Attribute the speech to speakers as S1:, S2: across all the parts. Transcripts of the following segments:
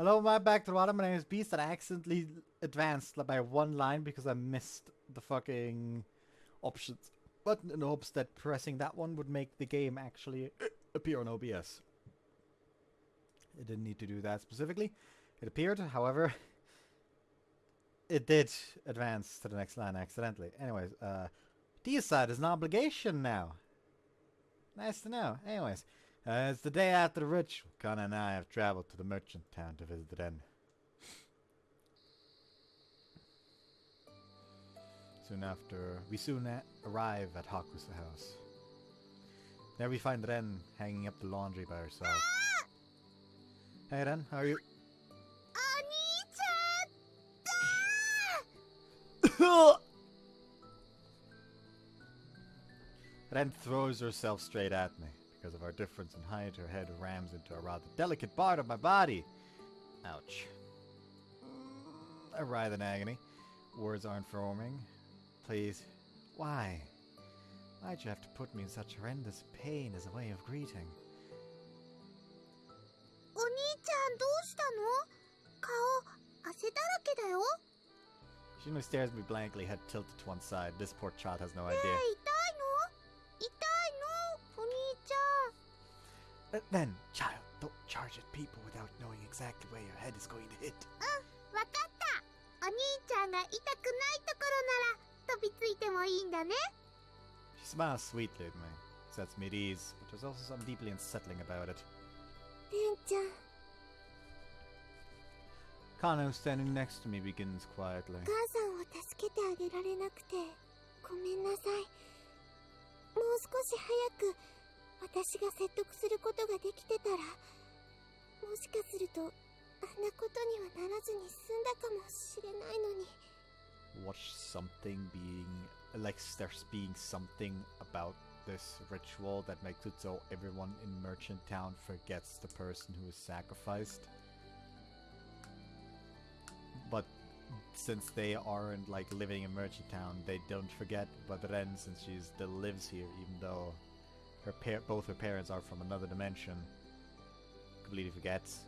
S1: Hello, my back to water. My name is Beast, and I accidentally advanced by one line because I missed the fucking options button in hopes that pressing that one would make the game actually appear on OBS. It didn't need to do that specifically. It appeared, however, it did advance to the next line accidentally. Anyways, deicide is an obligation now. Nice to know. Anyways, it's the day after the ritual. Kana and I have traveled to the merchant town to visit the den. We soon arrive at Haku's house. There we find Ren hanging up the laundry by herself. Hey Ren, how are you? Ren throws herself straight at me. Because of our difference in height, her head rams into a rather delicate part of my body. Ouch. I writhe in agony. Words aren't forming. Please. Why? Why'd you have to put me in such horrendous pain as a way of greeting? She only stares at me blankly, head tilted to one side. This poor child has no idea. Then, child, don't charge at people without knowing exactly where your head is going to hit. She smiles sweetly at me, sets me at ease, but there's also something deeply unsettling about it. Kana, standing next to me, begins quietly. Watch something being like there's being something about this ritual that makes it so everyone in Merchant Town forgets the person who is sacrificed. But since they aren't like living in Merchant Town, they don't forget. But Ren, since she still lives here, even though both her parents are from another dimension, completely forgets.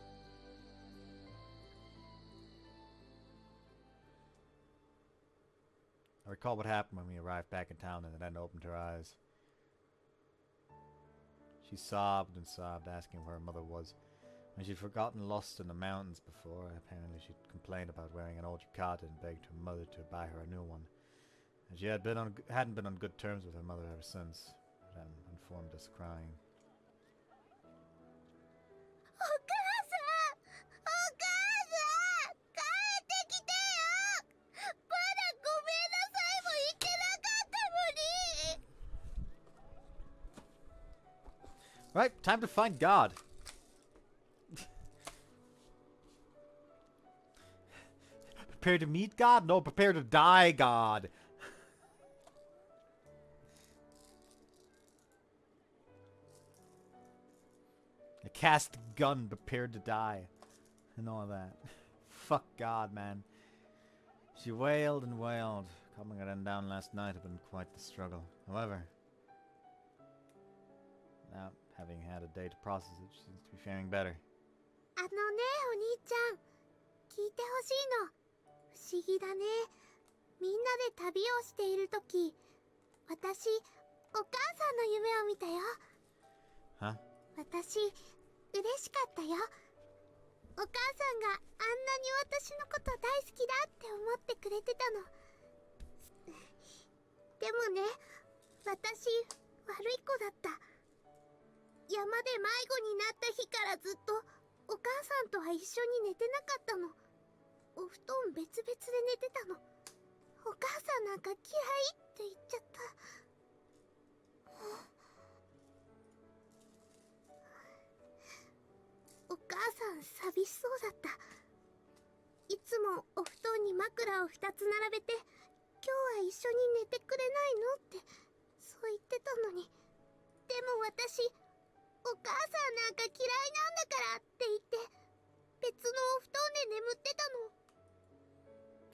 S1: I recall what happened when we arrived back in town, and then opened her eyes. She sobbed and sobbed, asking where her mother was. And she'd forgotten Lost in the Mountains before. Apparently she'd complained about wearing an old yukata and begged her mother to buy her a new one. And she hadn't been on good terms with her mother ever since. Ren informed us, crying. Right, time to find God. Prepare to meet God? No, prepare to die, God. A cast gun, prepared to die. And all that. Fuck God, man. She wailed and wailed. Calming her down last night had been quite the struggle. However, now, having had a day to process it, she seems to be faring better. Huh?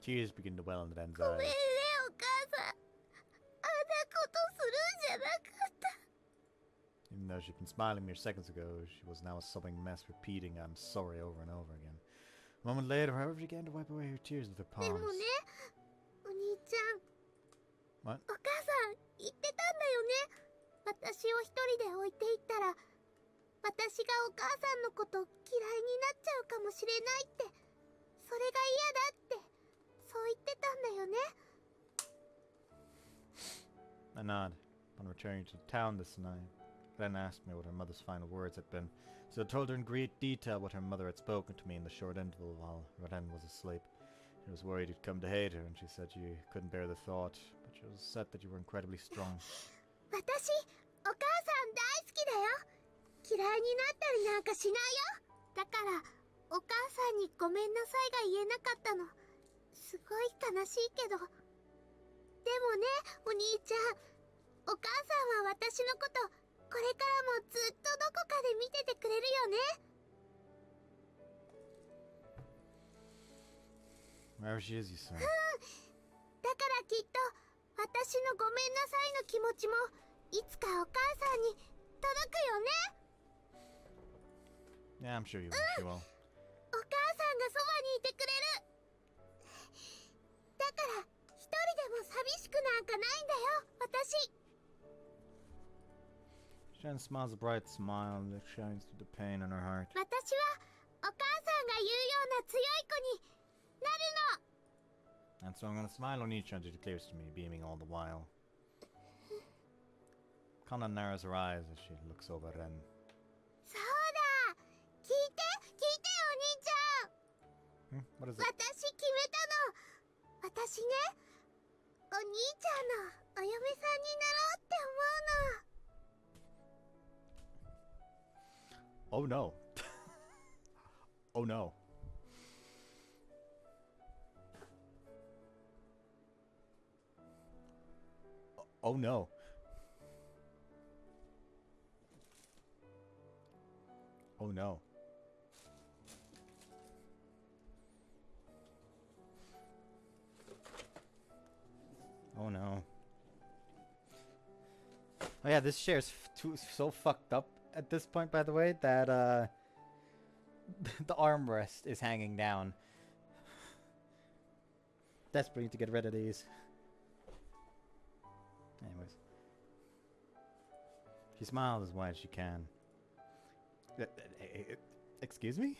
S1: Tears begin to well in Ren's eyes. Even though she'd been smiling mere seconds ago, she was now a sobbing mess, repeating "I'm sorry" over and over again. A moment later, however, she began to wipe away her tears with her
S2: で
S1: palms.
S2: もね、お兄ちゃん、
S1: What?
S2: お母さん言ってたんだよね。私を一人で置いていったら、私がお母さんのこと嫌いになっちゃうかもしれないって、それが嫌だって、そう言ってたんだよね。
S1: I nod. Upon returning to town this night, Ren asked me what her mother's final words had been. So I told her in great detail what her mother had spoken to me in the short interval while Ren was asleep. She was worried you'd come to hate her, and she said you couldn't bear the thought, but she was upset that you were incredibly strong.
S2: 私、お母さん大好きだよ。嫌いになったりなんかしないよ。だから、お母さんにごめんなさいが言えなかったの。すごい悲しいけど。でもね、お兄ちゃん、お母さんは私のこと、これからもずっとどこかで見ててくれるよね。
S1: Wherever she is, you say.
S2: だからきっと、私のごめんなさいの気持ちも、いつかお母さんに届くよね。
S1: Yeah, I'm sure you will. She will.
S2: お母さんがそばにいてくれる。だから一人でも寂しくなんかないんだよ、私。
S1: Shan smiles a bright smile that shines through the pain in her heart.
S2: 私はお母さんが言うような強い子になるの。
S1: And so I'm gonna smile on each, and she declares to me, beaming all the while. Kana narrows her eyes as she looks over at Ren.
S2: そうだ、聞いてお兄ちゃん。
S1: What is it?
S2: 私決めたの。私ね、お兄ちゃんのお嫁さんになろうって思うの。
S1: Oh no. Oh no. Oh no. Oh no. Oh no. Oh yeah, this chair's so fucked up at this point, by the way, that the armrest is hanging down. Desperate need to get rid of these. Anyways. She smiles as wide as she can. Excuse me?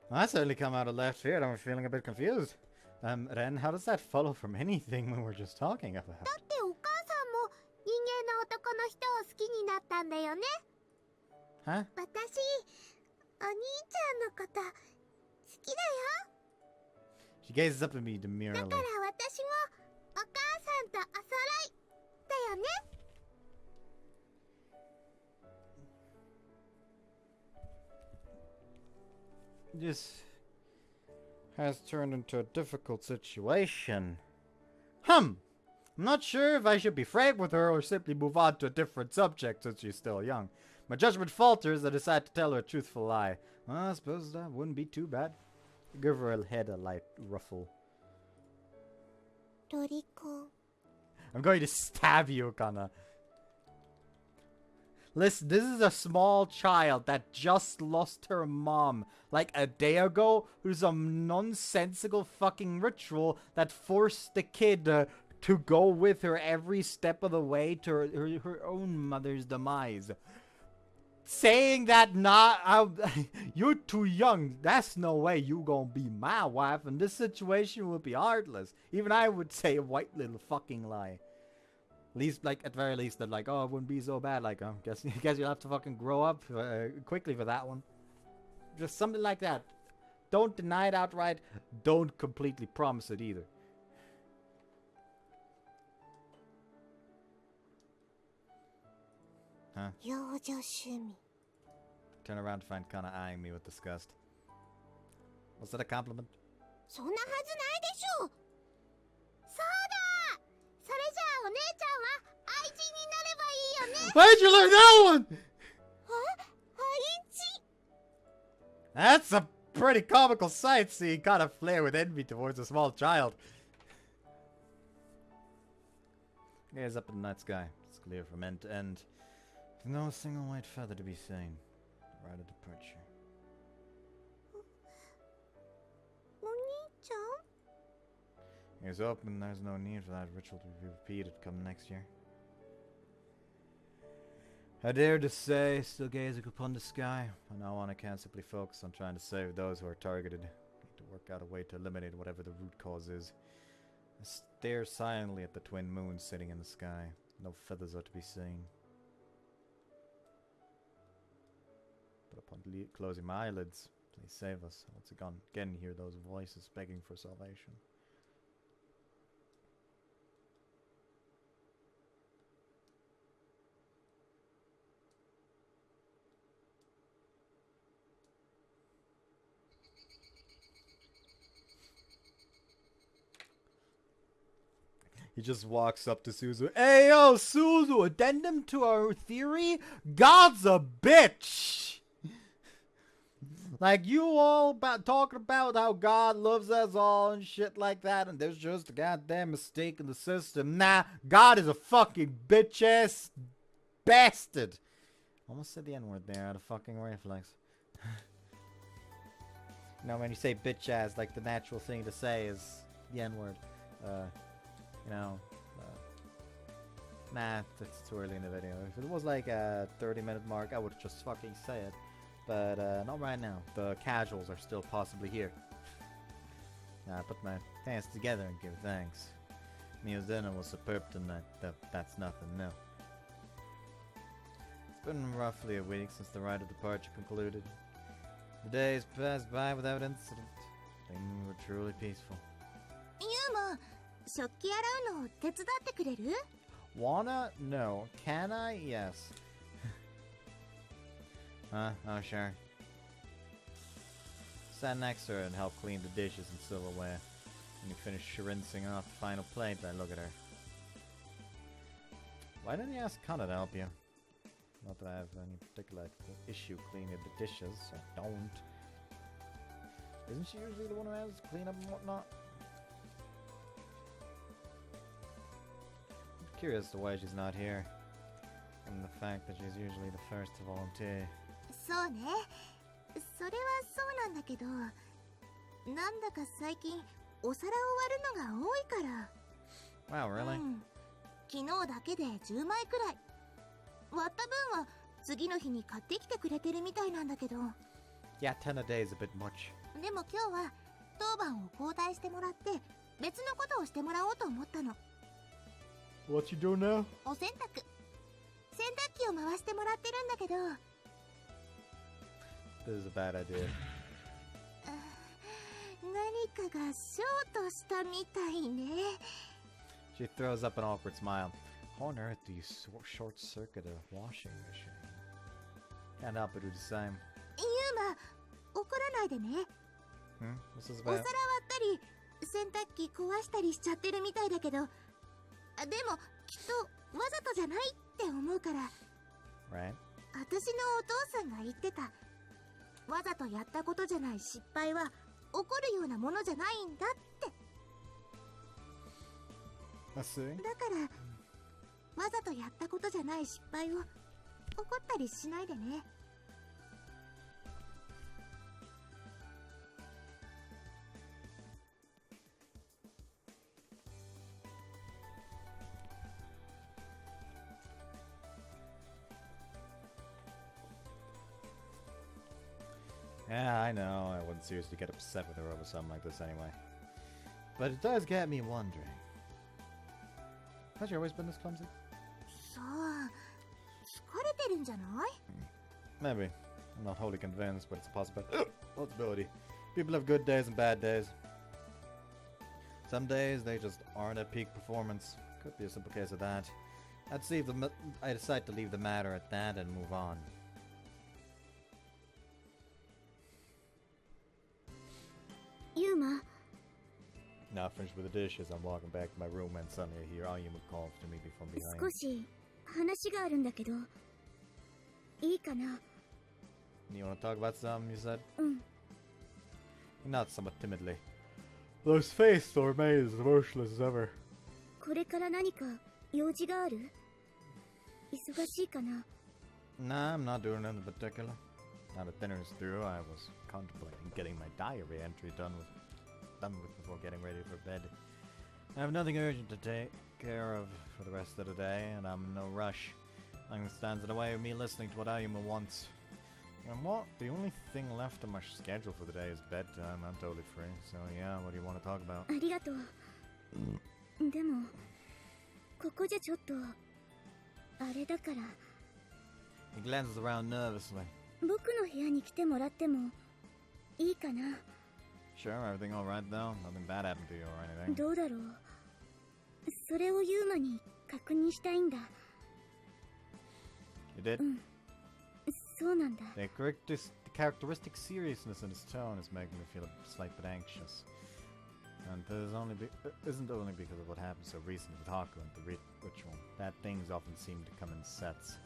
S1: Well, that certainly come out of left field. I'm feeling a bit confused. Ren, how does that follow from anything we were just talking about?
S2: だってお母さんも人間の男の人を好きになったんだよね。
S1: Huh?
S2: 私、お兄ちゃんのこと好きだよ。
S1: She gazes up at me
S2: だ
S1: demurely.
S2: から私もお母さんとお揃いだよね。
S1: This has turned into a difficult situation. I'm not sure if I should be frank with her or simply move on to a different subject since she's still young. My judgment falters. I decide to tell her a truthful lie. Well, I suppose that wouldn't be too bad. Give her head a light ruffle.
S2: ロリコン。
S1: I'm going to stab you, Kana. Listen, this is a small child that just lost her mom like a day ago, who's some nonsensical fucking ritual that forced the kid to go with her every step of the way to her own mother's demise. Saying that you're too young, that's no way you gonna be my wife, and this situation would be heartless. Even I would say a white little fucking lie. Least, like, at very least, that, like, oh, it wouldn't be so bad. Like, guess you'll have to fucking grow up quickly for that one. Just something like that. Don't deny it outright. Don't completely promise it either. Huh?
S2: 幼女趣味。
S1: Turn around to find Kana eyeing me with disgust. Was that a compliment?
S2: そんなはずないでしょ。そうだ。それじゃあお姉ちゃんは愛人になればいいよね。
S1: Why'd you learn that one?
S2: 愛人。
S1: That's a pretty comical sight, seeing Kana flare with envy towards a small child. Gaze up at the night sky. It's clear from end to end. With no single white feather to be seen. Right at departure. Here's hoping there's no need for that ritual to be repeated come next year. I dare to say, still gazing upon the sky. From now on, I can't simply focus on trying to save those who are targeted. I need to work out a way to eliminate whatever the root cause is. I stare silently at the twin moons sitting in the sky. No feathers are to be seen. But upon closing my eyelids, please save us. Once again hear those voices begging for salvation. He just walks up to Suzu. Hey, yo, Suzu, addendum to our theory? God's a bitch! Like, you all talking about how God loves us all and shit like that, and there's just a goddamn mistake in the system. Nah, God is a fucking bitch-ass bastard. Almost said the N-word there out of fucking reflex. You know, when you say bitch-ass, like, the natural thing to say is the N-word. You know, nah, that's too early in the video. If it was like a 30-minute mark, I would just fucking say it. But not right now. The casuals are still possibly here. I put my hands together and give thanks. Meal's dinner was superb tonight. That's nothing new. It's been roughly a week since the rite of departure concluded. The days passed by without incident. Things were truly peaceful.
S2: Yuma, 食器洗うの手伝ってくれる?
S1: Wanna? No. Can I? Yes. Oh sure. Sat next to her and helped clean the dishes and silverware. When you finish rinsing off the final plate, I look at her. Why didn't you ask Kana to help you? Not that I have any particular issue cleaning the dishes. I don't. Isn't she usually the one who has to clean up and whatnot? I'm curious as to why she's not here. And the fact that she's usually the first to volunteer.
S2: そうね。それはそうなんだけど、なんだか最近お皿を割るのが多いから。
S1: Wow, really?
S2: 昨日だけで10枚くらい。割った分は次の日に買ってきてくれてるみたいなんだけど。
S1: Yeah, 10 a day is a bit much.
S2: でも今日は当番を交代してもらって別のことをしてもらおうと思ったの。
S1: What you do now?
S2: お洗濯。洗濯機を回してもらってるんだけど。
S1: This is a bad idea.
S2: 何かがショートしたみたいね。
S1: She throws up an awkward smile. How on earth do you short circuit a washing machine? Can't help but do the same.
S2: ユーマ、怒らないでね。
S1: What's this
S2: お皿
S1: about?
S2: 割ったり、洗濯機壊したりしちゃってるみたいだけど、でもきっとわざとじゃないって思うから。
S1: Right?
S2: 私のお父さんが言ってた。わざとやったことじゃない失敗は怒るようなものじゃないんだって。
S1: I see.
S2: だからわざとやったことじゃない失敗を怒ったりしないでね。
S1: Yeah, I know. I wouldn't seriously get upset with her over something like this anyway. But it does get me wondering. Has she always been this clumsy?
S2: さあ、疲れてるんじゃない?
S1: Maybe. I'm not wholly convinced, but it's a possibility. People have good days and bad days. Some days they just aren't at peak performance. Could be a simple case of that. I decide to leave the matter at that and move on.
S2: Yuma.
S1: Now finished with the dishes, I'm walking back to my room and suddenly I hear Ayuma call to me from behind.
S2: 少し話があるんだけど、いいかな?
S1: You want to talk about something, you said? He nods somewhat timidly. Though his face still remains as emotionless as ever.
S2: これから何か用事がある? 忙しいかな?
S1: Nah, I'm not doing anything particular. Now that dinner is through, I was contemplating getting my diary entry done with before getting ready for bed. I have nothing urgent to take care of for the rest of the day, and I'm in no rush. Nothing stands in the way of me listening to what Ayuma wants. And what? The only thing left on my schedule for the day is bedtime. I'm totally free. So yeah, what do you want to talk about?
S2: ありがとう。でも、ここじゃちょっと、あれだから。
S1: He glances around nervously.
S2: 僕の部屋に来てもらってもいいかな。
S1: Sure, everything alright though? Nothing bad happened to you or anything?
S2: どうだろう。それをユーマに確認したいんだ。
S1: You did?
S2: そうなんだ。
S1: The characteristic seriousness in his tone is making me feel a slight bit anxious. And this isn't only because of what happened so recently with Haku and the ritual. Bad things often seem to come in sets.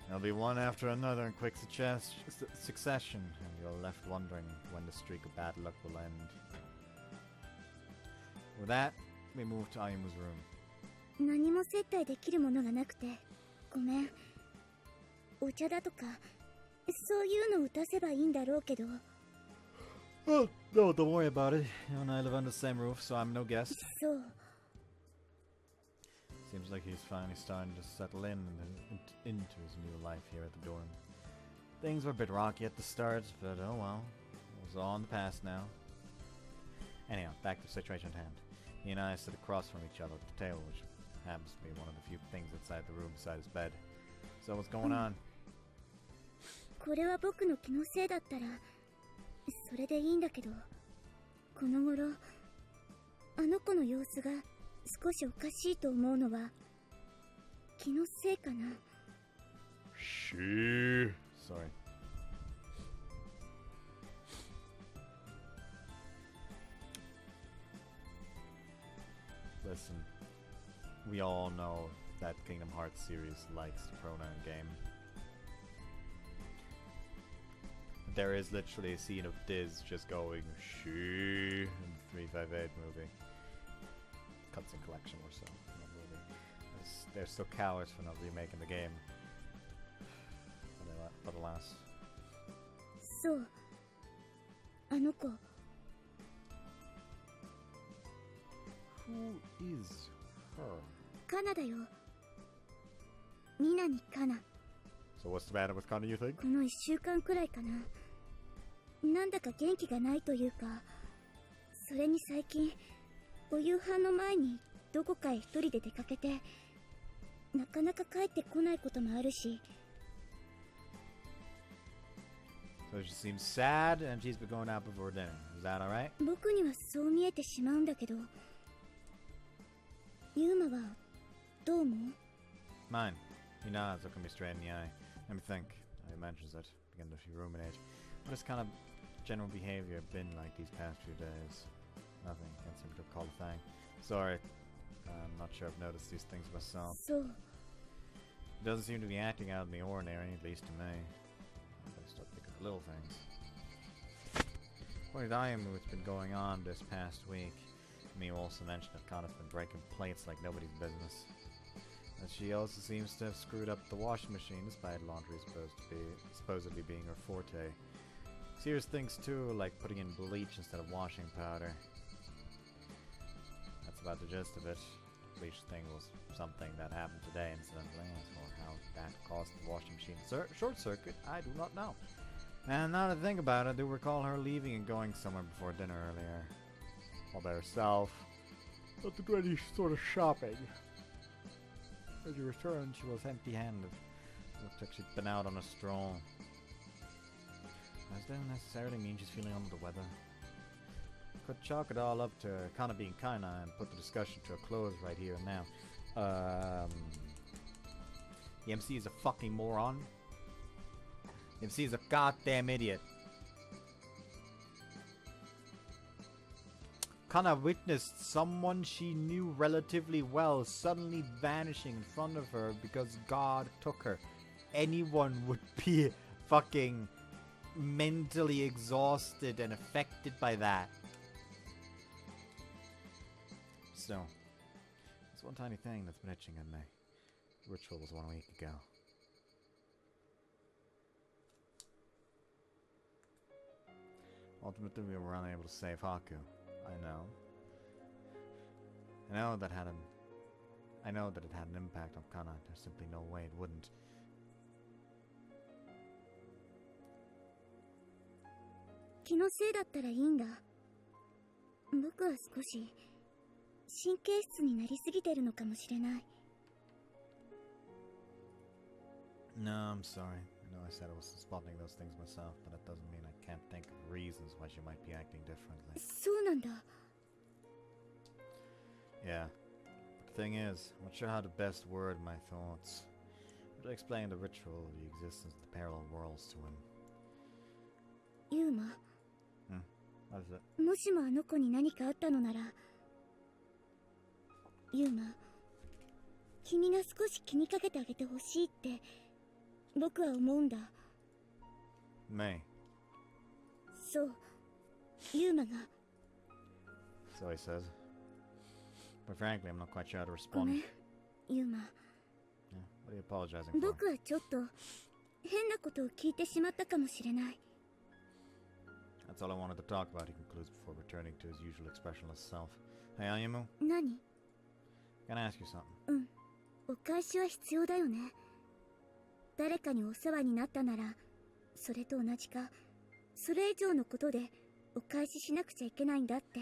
S1: There'll be one after another in quick succession, and you're left wondering when the streak of bad luck will end. With that, we move to Ayuma's room.
S2: 何も接待できるものがなくてごめん。お茶だとかそういうのを打たせばいいんだろうけど。
S1: Oh, no, don't worry about it. You and I live under the same roof, so I'm no guest.
S2: そう。
S1: Seems like he's finally starting to settle into his new life here at the dorm. Things were a bit rocky at the start, but oh well. It was all in the past now. Anyhow, back to the situation at hand. He and I sit across from each other at the table, which happens to be one of the few things inside the room beside his bed. So what's going on?
S2: これは僕の気のせいだったらそれでいいんだけど、この頃あの子の様子が少しおかしいと思うのは気のせいかな。
S1: Sorry. Listen, we all know that Kingdom Hearts series likes the pronoun game. There is literally a scene of Diz just going she in the 358 movie. Cutscene collection or so. Not movie. They're so cowards for not remaking the game. But alas.
S2: そう。あの子。
S1: Who is her?
S2: カナだよ。南カナ。
S1: So what's the matter with Kana, you think?
S2: この1週間くらいかな。なんだか元気がないというか、それに最近お夕飯の前にどこかへ一人で出かけて、なかなか帰ってこないこともあるし。
S1: So she seems sad and she's been going out before dinner. Is that alright?
S2: 僕にはそう見えてしまうんだけど、ユーマはどう思う？
S1: Mine. He nods, looking me straight in the eye. Let me think. He mentions it. Begin to ruminate. What has kind of general behavior been like these past few days? Nothing. Can't seem to recall a thing. Sorry. I'm not sure I've noticed these things myself.
S2: そう。
S1: He doesn't seem to be acting out in the ordinary, at least to me. I gotta start thinking of little things. What did I am what's been going on this past week? Me also mentioned that Kana's been breaking plates like nobody's business. And she also seems to have screwed up the washing machine despite laundry supposedly being her forte. Serious things too, like putting in bleach instead of washing powder. That's about the gist of it. The bleach thing was something that happened today incidentally, as for how that caused the washing machine short circuit, I do not know. And now that I think about it, I do recall her leaving and going somewhere before dinner earlier. All by herself. Not to do any sort of shopping. As she returned, she was empty-handed. Looked like she'd been out on a stroll. Does that necessarily mean she's feeling under the weather? Could chalk it all up to Kana being Kana and put the discussion to a close right here and now. The MC is a fucking moron. The MC is a goddamn idiot. Kana witnessed someone she knew relatively well suddenly vanishing in front of her because God took her. Anyone would be fucking mentally exhausted and affected by that. Still, there's one tiny thing that's been itching at me. The ritual was 1 week ago. Ultimately, we were unable to save Haku. I know. I know that it had an impact on Kana. There's simply no way it wouldn't.
S2: 気のせいだったらいいんだ。僕は少し神経質になりすぎてるのかもしれない。
S1: No, I'm sorry. I know I said I was spotting those things myself, but that doesn't mean I can't think of reasons why she might be acting differently.
S2: そうなんだ。
S1: Yeah. But the thing is, I'm not sure how to best word my thoughts. How to explain the ritual of the existence of the parallel worlds to him.
S2: ユーマ、
S1: What is it?
S2: もしもあの子に何かあったのなら、ユーマ、君が少し気にかけてあげてほしいって僕は思うんだ。
S1: May.
S2: そう、ユーマが。
S1: So he says. But frankly, I'm not quite sure how to
S2: ごめ
S1: respond.
S2: ん、ユーマ。
S1: Yeah. What are you apologizing for?
S2: 僕はちょっと変なことを聞いてしまったかもしれない。
S1: That's all I wanted to talk about, he concludes before returning to his usual expressionless self. Hey, Ayumu,
S2: 何？
S1: can I ask you something?
S2: うん、お返しは必要だよね。誰かにお世話になったなら、それと同じか、それ以上のことでお返ししなくちゃいけないんだって、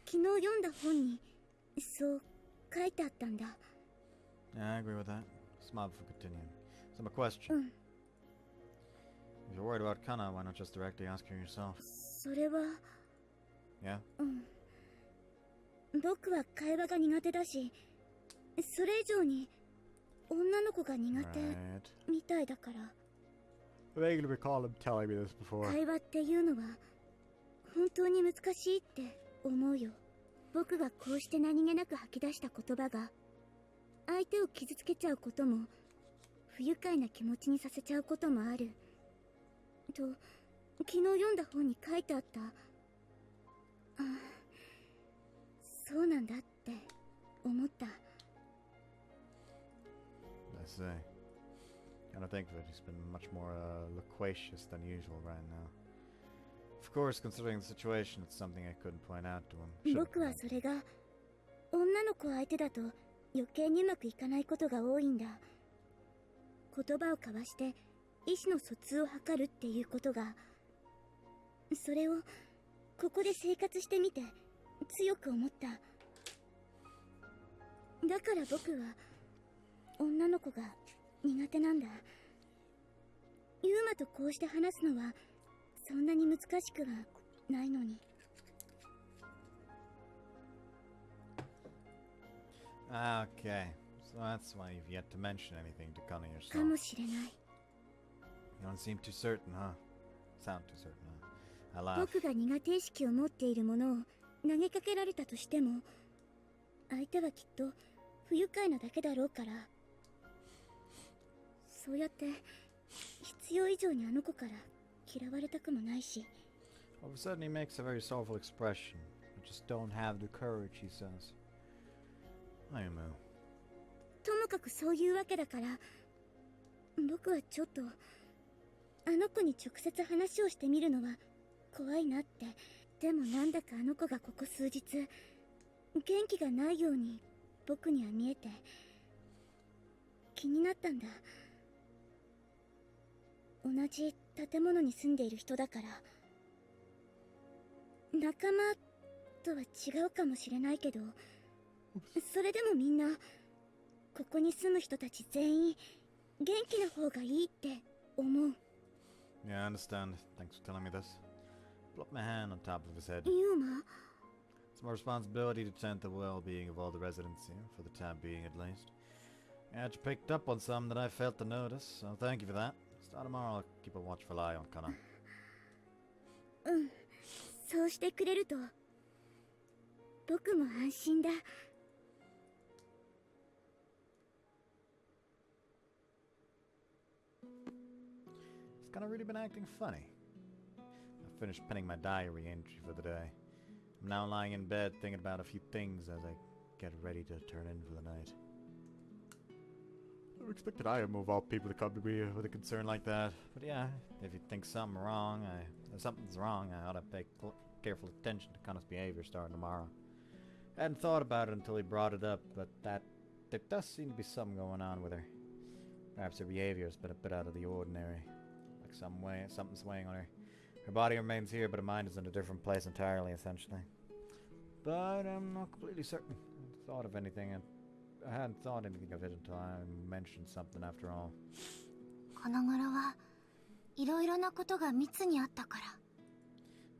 S2: 昨日読んだ本にそう書いてあったんだ。
S1: Yeah, I agree with that. Smile before continuing. So my question.
S2: うん、
S1: If you're worried about Kana, why not just directly ask her yourself?
S2: それは、
S1: Yeah?
S2: うん。僕は会話が苦手だし、それ以上に女の子が苦手
S1: Right.
S2: みたいだから。
S1: I vaguely recall him telling me this before.
S2: 会話っていうのは本当に難しいって思うよ。僕がこうして何気なく吐き出した言葉が相手を傷つけちゃうことも不愉快な気持ちにさせちゃうこともあると昨日読んだ本に書いてあった。あ、そうなんだって思った。
S1: I say. Kind of think of it, he's been much more loquacious than usual right now. Of course, considering the situation, it's something I couldn't point out to him. Should've
S2: 僕は
S1: pointed.
S2: それが女の子相手だと余計にうまくいかないことが多いんだ。言葉を交わして意思の疎通を図るっていうことが、それをここで生活してみて強く思った。だから僕は女の子が苦手なんだ。ユーマとこうして話すのはそんなに難しくはないのに。
S1: Okay, so that's why you've yet to mention anything to Kana
S2: か
S1: yourself.
S2: もしれない。
S1: You don't seem too certain, huh? Sound too certain, huh? I laugh.
S2: 僕が苦手意識を持っているものを投げかけられたとしても、相手はきっと不愉快なだけだろうから、そうやって必要以上にあの子から嫌われたくもないし。
S1: All of a sudden, he makes a very sorrowful expression. I just don't have the courage, he says. Ayumu.
S2: ともかくそういうわけだから、僕はちょっとあの子に直接話をしてみるのは怖いなって。でもなんだかあの子がここ数日元気がないように僕には見えて気になったんだ。同じ建物に住んでいる人だから。仲間とは違うかもしれないけど、それでもみんなここに住む人たち全員元気な方がいいって思う。
S1: Yeah, I understand. Thanks for telling me this. Plop my hand on top of his head.
S2: ユーマ、
S1: It's my responsibility to tend to the well-being of all the residents here, for the time being at least. Yeah, you picked up on some that I failed to notice, so thank you for that. Start tomorrow, I'll keep a watchful eye on Kana.
S2: うん、そうしてくれると僕も安心だ。
S1: He's kind of really been acting funny. I finished penning my diary entry for the day. I'm now lying in bed thinking about a few things as I get ready to turn in for the night. I expected Ayumu of all people to come to me with a concern like that. But yeah, if you think something's wrong, I ought to pay careful attention to Kana's behavior starting tomorrow. I hadn't thought about it until he brought it up, but there does seem to be something going on with her. Perhaps her behavior has been a bit out of the ordinary. Like something's weighing on her. Her body remains here, but her mind is in a different place entirely, essentially. But I'm not completely certain. I thought of anything, and I hadn't thought anything of it until I mentioned something after all.
S2: この頃はいろいろなことが密にあったか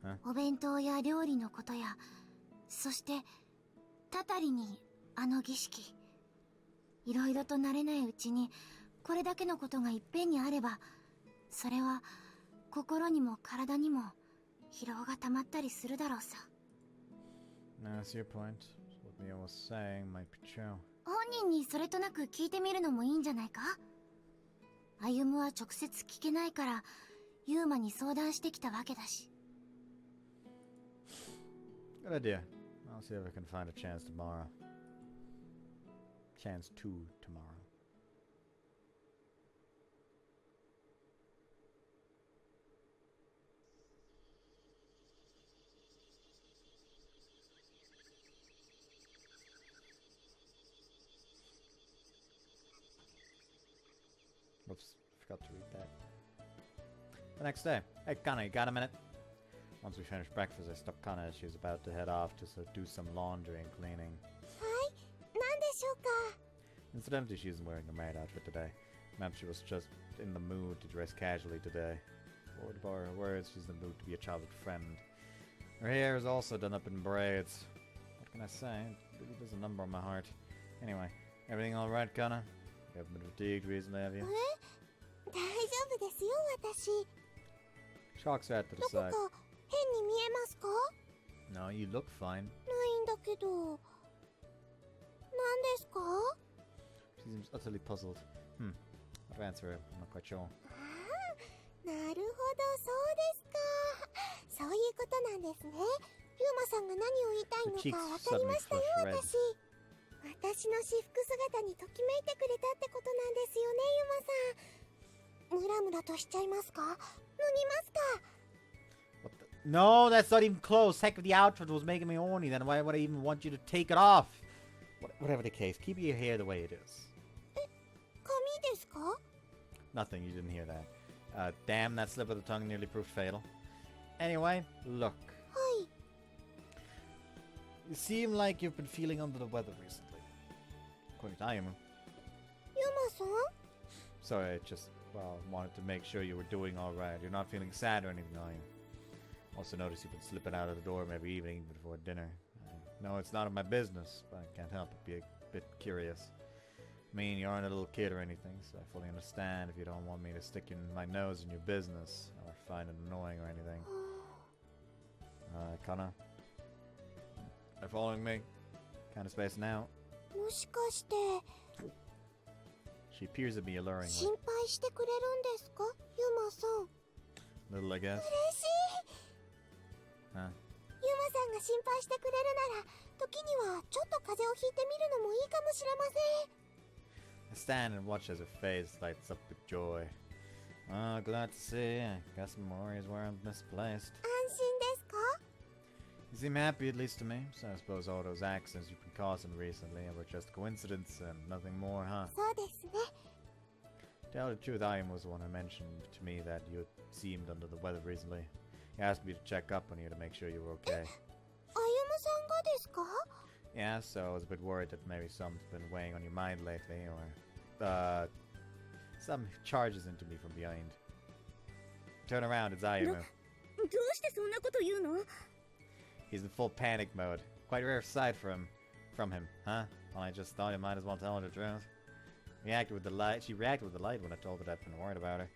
S2: ら。お弁当や料理のことや、そしてたたりにあの儀式。いろいろと慣れないうちにこれだけのことがいっぺんにあれば、それは心にも体にも疲労がたまったりするだろうさ。
S1: That's your point. What Mia was saying might be true.
S2: 本人にそれとなく聞いてみるのもいいんじゃないか？歩夢は直接聞けないから、ユーマに相談してきたわけだし。
S1: Good idea. I'll see if I can find a chance tomorrow. Chance to tomorrow. Oops, forgot to read that. The next day. Hey, Kana, you got a minute? Once we finished breakfast, I stopped Kana as she was about to head off to do some laundry and cleaning.
S2: Hi, 何でしょうか?
S1: Incidentally, she isn't wearing her maid outfit today. Perhaps she was just in the mood to dress casually today. Or to borrow her words, she's in the mood to be a childhood friend. Her hair is also done up in braids. What can I say? It really does a number on my heart. Anyway, everything alright, Kana? You haven't been fatigued recently, have you?
S2: 大丈夫ですよ、私。
S1: Shocks her head to the
S2: どこ
S1: side.
S2: か変に見えますか?
S1: No, you look fine.
S2: ないんだけど。何ですか?
S1: She seems utterly puzzled. How to answer her? I'm not quite sure.
S2: なるほど、そうですか。そういうことなんですね。ユーマさんが何を言いたいのかわかりましたよ、私。私の私服姿にときめいてくれたってことなんですよね、ユーマさん。ムラムラとしちゃいますか？脱ぎますか?
S1: What the? No, that's not even close. Heck, if the outfit was making me horny, then why would I even want you to take it off? Whatever the case, keep your hair the way it is.
S2: 髪ですか?
S1: Nothing, you didn't hear that. Damn, that slip of the tongue nearly proved fatal. Anyway, look.
S2: はい。
S1: You seem like you've been feeling under the weather recently. According to Ayumu.
S2: ユーマさん?
S1: Sorry, I just, wanted to make sure you were doing alright. You're not feeling sad or anything, are you? Also noticed you've been slipping out of the door every evening before dinner. No, it's none of my business, but I can't help but be a bit curious. I mean, you aren't a little kid or anything, so I fully understand if you don't want me to stick my nose in your business or find it annoying or anything. Kana? Are you following me? Kind of space now.
S2: もしかして
S1: She appears to be alluringly.
S2: 心配してくれるんですか、ユーマさん?
S1: Little, I guess.
S2: 嬉しい。
S1: Huh?
S2: ユーマさんが心配してくれるなら、時にはちょっと風邪をひいてみるのもいいかもしれません。
S1: I stand and watch as her face lights up with joy. Oh, glad to see. I guess my worries weren't misplaced.
S2: 安心ですか?
S1: You seem happy, at least to me, so I suppose all those accidents you've been causing recently were just coincidence and nothing more, huh?
S2: そうですね。
S1: To tell the truth, I was the one who mentioned to me that you seemed under the weather recently. He asked me to check up on you to make sure you were okay.
S2: 歩夢さんがですか?
S1: Yeah, so I was a bit worried that maybe something's been weighing on your mind lately, or some charges into me from behind. Turn around, it's Ayumu.
S2: どうしてそんなこと言うの?
S1: He's in full panic mode. Quite a rare sight from him, huh? Well, I just thought you might as well tell her the truth. She reacted with delight when I told her that I'd been worried about her.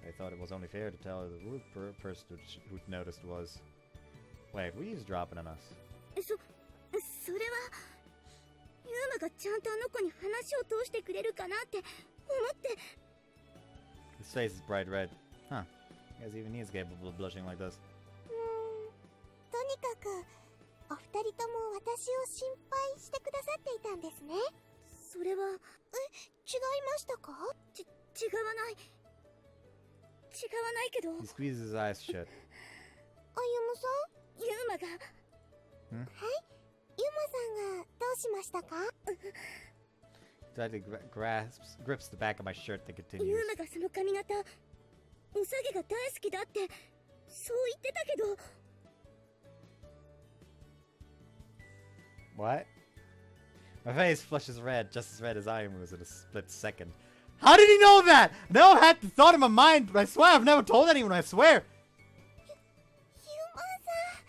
S1: So I thought it was only fair to tell her the rude person who'd noticed was... Wait, were you eavesdropping on us?
S2: それはユーマがちゃんとあの子に話を通してくれるかなって思って。
S1: His face is bright red. Huh. I guess even he is capable of blushing like this.
S2: とにかくお二人とも私を心配してくださっていたんですね。それは違いましたか？違わないけど。
S1: He squeezes his eyes shut.
S2: 歩夢さん？ユーマが。はい？ユマさんがどうしましたか？
S1: Tightly grips the back of my shirt and
S2: ユ
S1: continues.
S2: ーマがその髪型、ウサギが大好きだってそう言ってたけど。
S1: What? My face flushes red, just as red as I was in a split second. How did he know that? No, I had the thought in my mind, but I swear I've never told anyone, I swear.
S2: ユーマさん、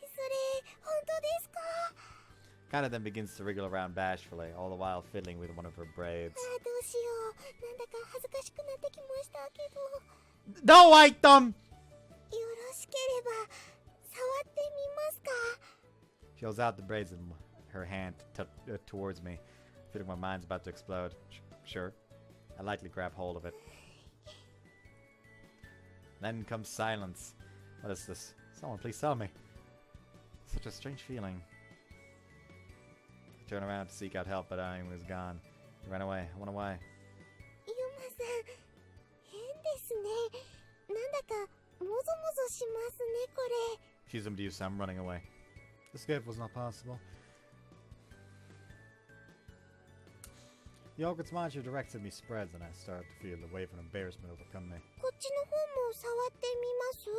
S2: それ本当ですか？
S1: Kana then begins to wriggle around bashfully, all the while fiddling with one of her braids.
S2: あ、どうしよう。なんだか恥ずかしくなってきましたけど。
S1: No, white thumb!
S2: よろしければ触ってみますか？
S1: She holds out the braids in her hand towards me, feeling my mind's about to explode. Sure. I lightly grab hold of it. Then comes silence. What is this? Someone please tell me. Such a strange feeling. I turn around to seek out help, but I was gone. He ran away. I went away.
S2: ユーマさん、変ですね。なんだかもぞもぞしますね、これ。
S1: She's some use, I'm running away. Escape was not possible. The awkward smile she directs at me spreads, and I start to feel the wave of embarrassment overcome me.
S2: こっちの方も触ってみます？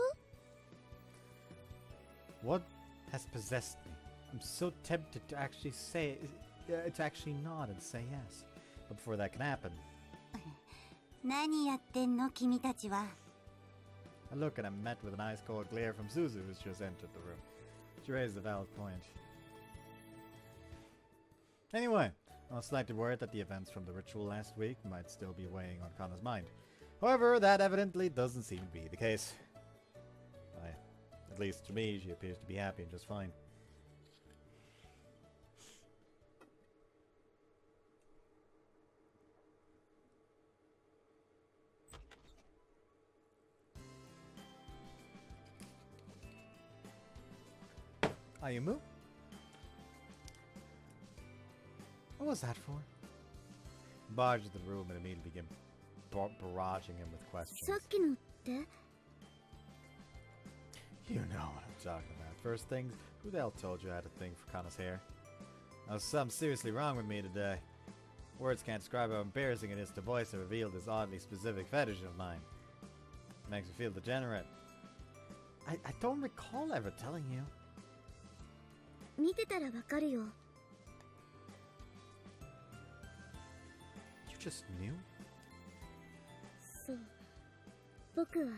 S1: What has possessed me? I'm so tempted to actually say, to actually nod and say yes. But before that can happen,
S2: 何やってんの、君たちは。
S1: I look and I'm met with an ice-cold glare from Suzu, who's just entered the room. She raised a valid point. Anyway, I was slightly worried that the events from the ritual last week might still be weighing on Kana's mind. However, that evidently doesn't seem to be the case. At least to me, she appears to be happy and just fine. Ayumu? What was that for? Barged into the room and immediately began barraging him with questions.
S2: さっきのって？
S1: You know what I'm talking about. First things, who the hell told you I had a thing for Kana's hair? There's something seriously wrong with me today. Words can't describe how embarrassing it is to voice and reveal this oddly specific fetish of mine. It makes me feel degenerate. I don't recall ever telling you.
S2: 見てたらわかるよ。
S1: You just knew?
S2: そう。僕は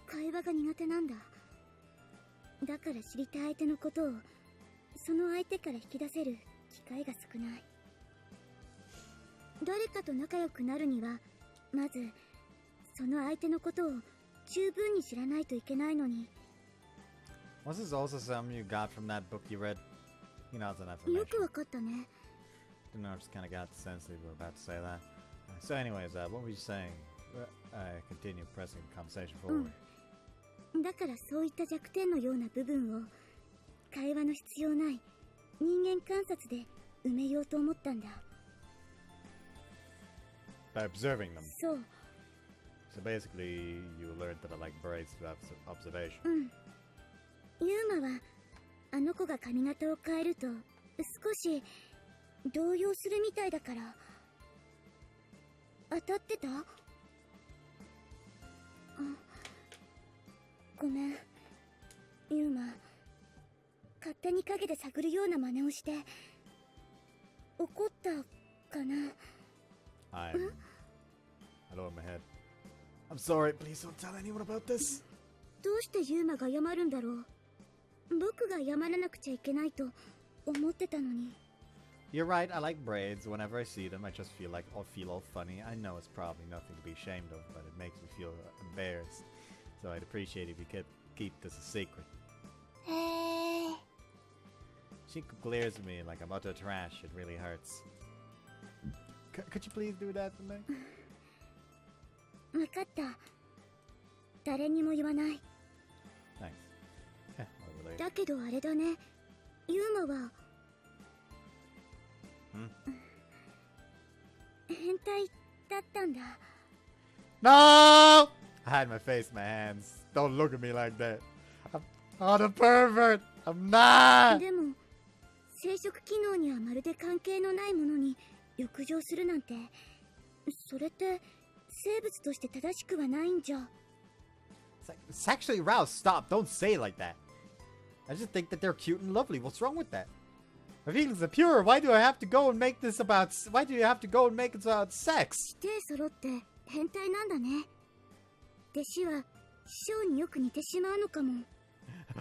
S2: 会話が苦手なんだ。だから知りたい相手のことをその相手から引き出せる機会が少ない。誰かと仲良くなるにはまずその相手のことを十分に知らないといけないのに。
S1: Was this also something you got from that book you read? You know, it's an
S2: よ
S1: information.
S2: くわかったね。
S1: Didn't know, I just kind of got the sense that you were about to say that. So anyways, what were you saying? I continue pressing the conversation forward.
S2: だからそういった弱点のような部分を会話の必要ない人間観察で埋めようと思ったんだ。
S1: By observing them.
S2: そう。
S1: So basically, you learned that I like braids through observation.
S2: うん。ユーマはあの子が髪型を変えると少し動揺するみたいだから。当たってた？あ、ごめんユーマ。勝手に影で探るような真似をして怒ったかな。
S1: I lower my head. I'm sorry, please don't tell anyone about this.
S2: どうしてユーマが謝るんだろう。僕が謝らなくちゃいけないと思ってたのに。
S1: You're right, I like braids. Whenever I see them, I just feel all funny. I know it's probably nothing to be ashamed of, but it makes me feel embarrassed. So I'd appreciate if you could keep this a secret.
S2: へえ。
S1: She glares at me like I'm utter trash. It really hurts. Could you please do that for me?
S2: わかった。誰にも言わない。
S1: Thanks. I'll relate.
S2: だけどあれだね。ユーマは変態だったんだ。
S1: No! I hide my face in my hands. Don't look at me like that. I'm not a pervert. I'm not.
S2: でも生殖機能にはまるで関係のないものに浴場するなんて、それって生物として正しくはないんじゃ。
S1: Sexually aroused? Stop! Don't say it like that. I just think that they're cute and lovely. What's wrong with that? My feelings are pure. Why do I have to go and make this about? Why do you have to go and make it about sex?
S2: 手揃って変態なんだね。弟子は師匠によく似てしまうのかも。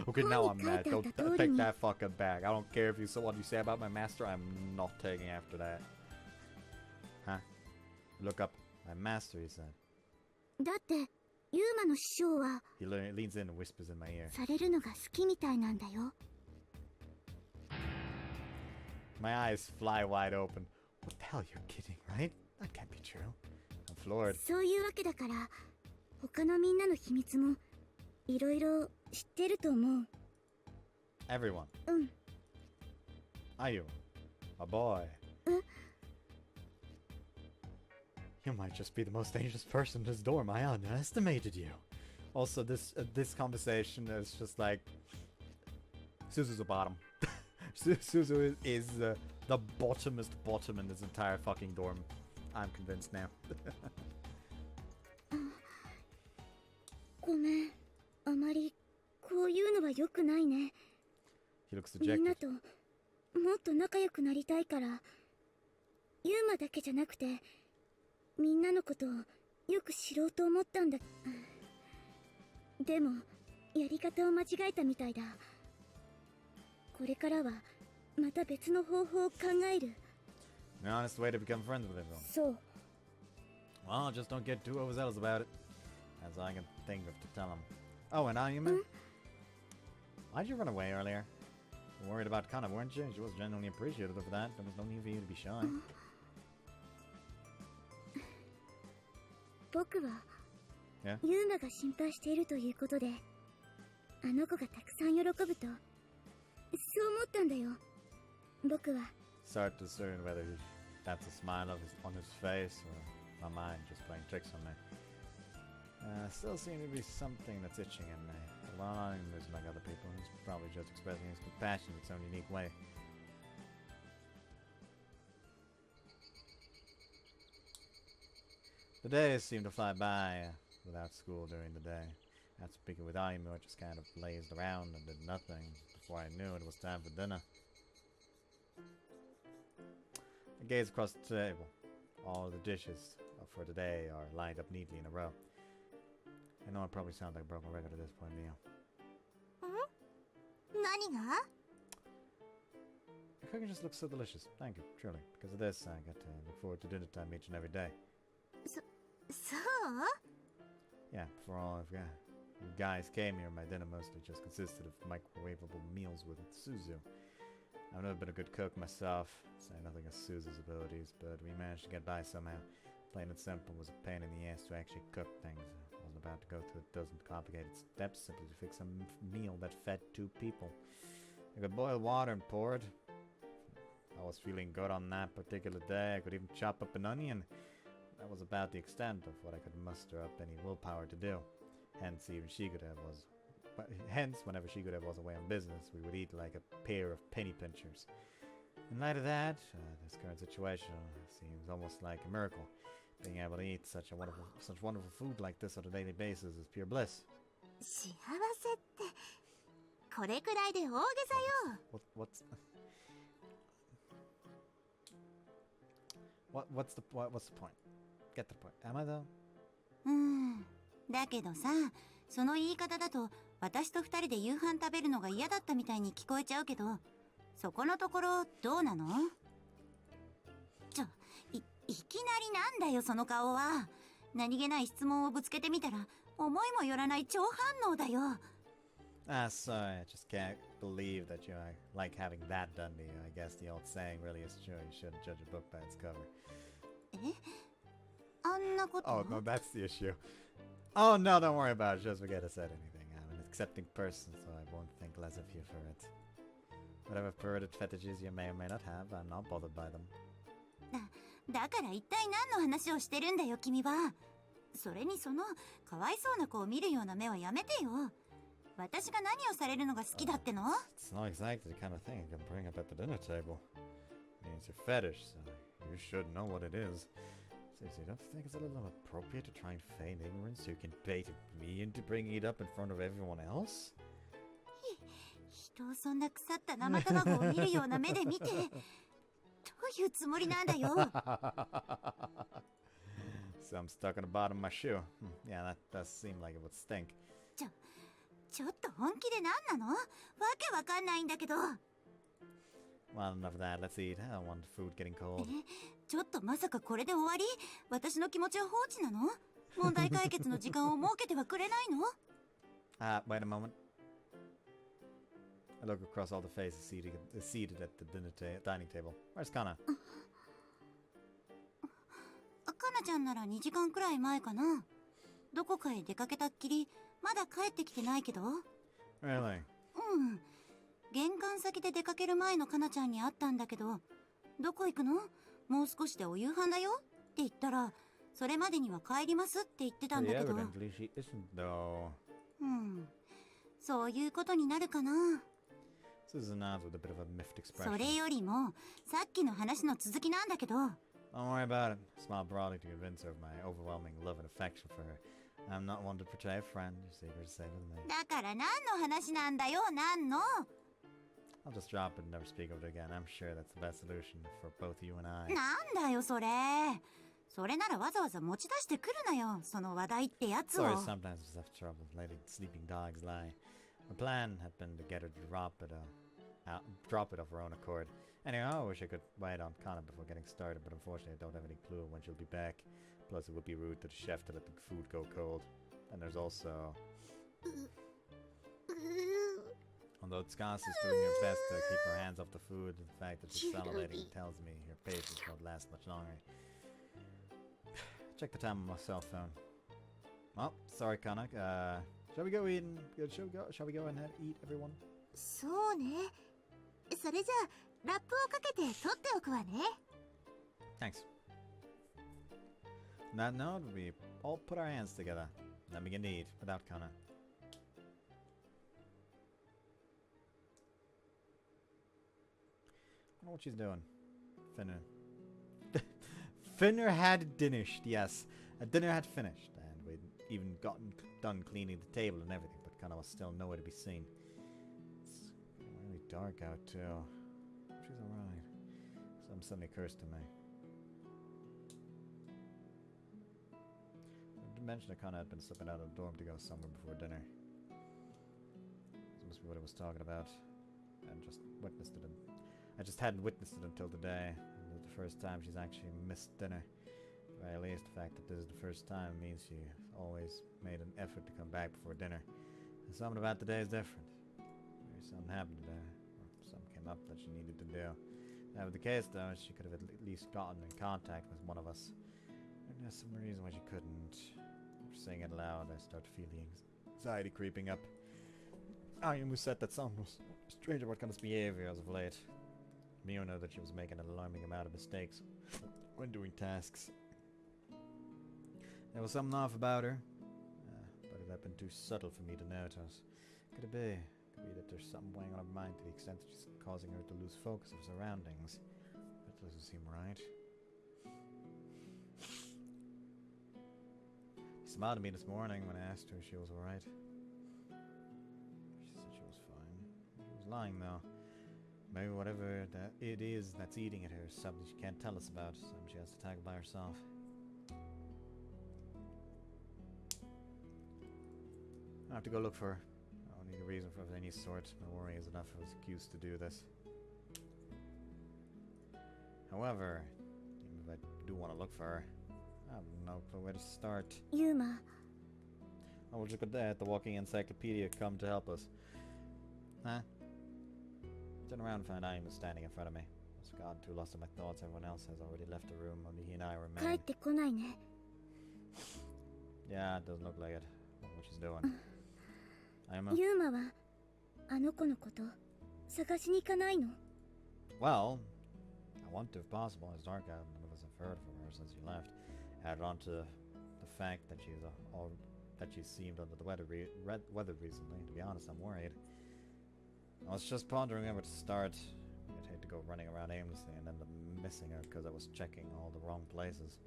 S1: Okay, now I'm mad. Don't take that fucking back. I don't care if you say what you say about my master. I'm not taking after that. Huh? Look up. My master, he said.
S2: だってユーマの師匠は
S1: He leans in and whispers in my ear.
S2: されるのが好きみたいなんだよ。
S1: My eyes fly wide open. What the hell? You're kidding, right? That can't be true. I'm floored.
S2: そういうわけだから他のみんなの秘密もいろいろ知ってると思う。
S1: Everyone.
S2: うん。
S1: Are you? A boy. You might just be the most dangerous person in this dorm. I underestimated you. Also, this conversation is just like Suzu's a bottom. Suzu is the bottomest bottom in this entire fucking dorm. I'm convinced now.
S2: ごめん、あまりこういうのは良くないね。
S1: He looks
S2: みんな
S1: dejected.
S2: ともっと仲良くなりたいから、ユーマだけじゃなくてみんなのことをよく知ろうと思ったんだ。でもやり方を間違えたみたいだ。これからはまた別の方法を考える。
S1: An honest way to become friends with everyone.
S2: そう。
S1: Well, just don't get too overzealous about it. That's all I can think of to tell him. Oh, and Ayuma? Why'd you run away earlier? You were worried about Kana, weren't you? She was genuinely appreciative of that. There was no need for you to be shy.
S2: 僕は
S1: Yeah?
S2: ユーマが心配しているということで、あの子がたくさん喜ぶと、そう思ったんだよ。僕は
S1: Start to discern whether that's a smile on his face or my mind just playing tricks on me. Still seems to be something that's itching in me. Well, I'm just like other people. He's probably just expressing his compassion in its own unique way. The days seem to fly by without school during the day. After speaking with Ayumu, I just kind of lazed around and did nothing. Before I knew it was time for dinner. I gaze across the table. All the dishes for today are lined up neatly in a row. I know I probably sound like a broken record at this point, Mia.
S2: 何が
S1: The cooking just looks so delicious. Thank you, truly. Because of this, I get to look forward to dinner time each and every day.
S2: そう
S1: Yeah, before all of you guys came here, my dinner mostly just consisted of microwavable meals with Suzu. I've never been a good cook myself, saying nothing of Suzu's abilities, but we managed to get by somehow. Plain and simple was a pain in the ass to actually cook things. I wasn't about to go through a dozen complicated steps simply to fix a meal that fed 2 people. I could boil water and pour it. I was feeling good on that particular day. I could even chop up an onion. That was about the extent of what I could muster up any willpower to do. Hence, whenever Shigurev was away on business, we would eat like a pair of penny pinchers. In light of that, this current situation seems almost like a miracle. Being able to eat such wonderful food like this on a daily basis is pure bliss.
S2: 幸せってこれくらいで大げさよ。
S1: What's the point? Get the point. Am I though?
S3: だけどさ、その言い方だと私と二人で夕飯食べるのが嫌だったみたいに聞こえちゃうけど、そこのところどうなの？いきなりなんだよその顔は。何気ない質問をぶつけてみたら思いもよらない超反応だよ。
S1: Sorry, I just can't believe that you like having that done to you. I guess the old saying really is true. You shouldn't judge a book by its cover.
S3: あんなこと？
S1: Oh, no, that's the issue. Oh, no, don't worry about it. Just forget I said anything. I'm an accepting person, so I won't think less of you for it. Whatever perverted fetishes you may or may not have, I'm not bothered by them.
S3: だから一体何の話をしてるんだよ君は。それにそのかわいそうな子を見るような目はやめてよ。私が何をされるのが好きだっての？
S4: It's not exactly the kind of thing you can bring up at the dinner table. I mean, it's your fetish, so you should know what it is. Seriously, don't you think it's a little inappropriate to try and feign ignorance so you can bait me into bringing it up in front of everyone else?
S3: 人をそんな腐った生卵を見るような目で見て、どういうつもりなんだよ。
S4: Some stuck on the bottom of my shoe. Yeah, that does seem like it would stink.
S3: ちょっと本気で何なの？わけわかんないんだけど。
S4: Well, enough of that. Let's eat. I don't want the food getting cold.
S3: ちょっとまさかこれで終わり？私の気持ちは放置なの？問題解決の時間を設けてはくれないの？
S4: Wait a moment. I look across all the faces seated at the dining table. Where's Kana?
S3: かなちゃんなら2時間くらい前かな。どこかへ出かけたっきり、まだ帰ってきてないけど。
S4: Really?
S3: うん。玄関先で出かける前のかなちゃんに会ったんだけど、どこ行くの？もう少しでお夕飯だよって言ったら、それまでには帰りますって言ってたんだけど。
S4: Evidently she isn't, though.
S3: うん。そういうことになるかな。
S4: This is a nod with a bit of a miffed expression.
S3: それよりも、さっきの話の続きなんだけど。
S4: Don't worry about it. Smile broadly to convince her of my overwhelming love and affection for her. I'm not one to portray a friend. Your secret is safe with me.
S3: だから何の話なんだよ、何の？
S4: I'll just drop it and never speak of it again. I'm sure that's the best solution for both you and I.
S3: なんだよそれ。それならわざわざ持ち出してくるなよ、その話題ってやつを。
S4: Sorry, sometimes I just have trouble letting sleeping dogs lie. My plan had been to get her to drop it of her own accord. Anyway, I wish I could wait on Kana before getting started, but unfortunately I don't have any clue when she'll be back. Plus, it would be rude to the chef to let the food go cold. And there's also... Although Tsukasa is doing her best to keep her hands off the food, the fact that she's salivating tells me her patience won't last much longer. Check the time on my cell phone. Well, sorry, Kana. Shall we go eating? Shall we go and eat, everyone?
S2: そうね。それじゃあ、ラップをかけて取っておくわね。
S4: Thanks. On that note, we all put our hands together. Then we can eat without Kana. I don't know what she's doing. Finner. Finner had finished, yes. Dinner had finished, and we'd even gotten done cleaning the table and everything, but Kana was still nowhere to be seen. It's really dark out, too. She's alright. Some suddenly occurs to me. I mentioned that Kana had been slipping out of the dorm to go somewhere before dinner. This must be what I was talking about. I just hadn't witnessed it until today. It was the first time she's actually missed dinner. At the very least, the fact that this is the first time means she always made an effort to come back before dinner. And something about today is different. Maybe something happened today, or something came up that she needed to do. If that was the case, though, she could have at least gotten in contact with one of us. And there's some reason why she couldn't. After saying it aloud, I start feeling anxiety creeping up. I almost said that something was strange about Kana's behavior as of late. Mio knew that she was making an alarming amount of mistakes when doing tasks. There was something off about her, but it had been too subtle for me to notice. Could it be? Could be that there's something weighing on her mind to the extent that she's causing her to lose focus of surroundings. That doesn't seem right. She smiled at me this morning when I asked her if she was alright. She said she was fine. She was lying though. Maybe whatever it is that's eating at her is something she can't tell us about, something she has to tackle by herself. I have to go look for her. I don't need a reason for it of any sort. My worry is enough of an excuse to do this. However, even if I do want to look for her, I have no clue where to start.
S2: ユーマ、
S4: I will just go there at the walking encyclopedia come to help us. Huh? Turn around and find Aim standing in front of me. I was gone, too lost in my thoughts. Everyone else has already left the room. Only he and I
S2: 帰っ
S4: remain.
S2: てこないね。
S4: Yeah, it doesn't look like it. I wonder what she's doing. Aima?
S2: ユーマはあの子のこと探しに行かないの？
S4: Well, I want to if possible. It's dark out. None of us have heard from her since you left. Add on to the fact that she's that she seemed under the weather recently. To be honest, I'm worried. I was just pondering where to start. I'd hate to go running around aimlessly and end up missing her because I was checking all the wrong places.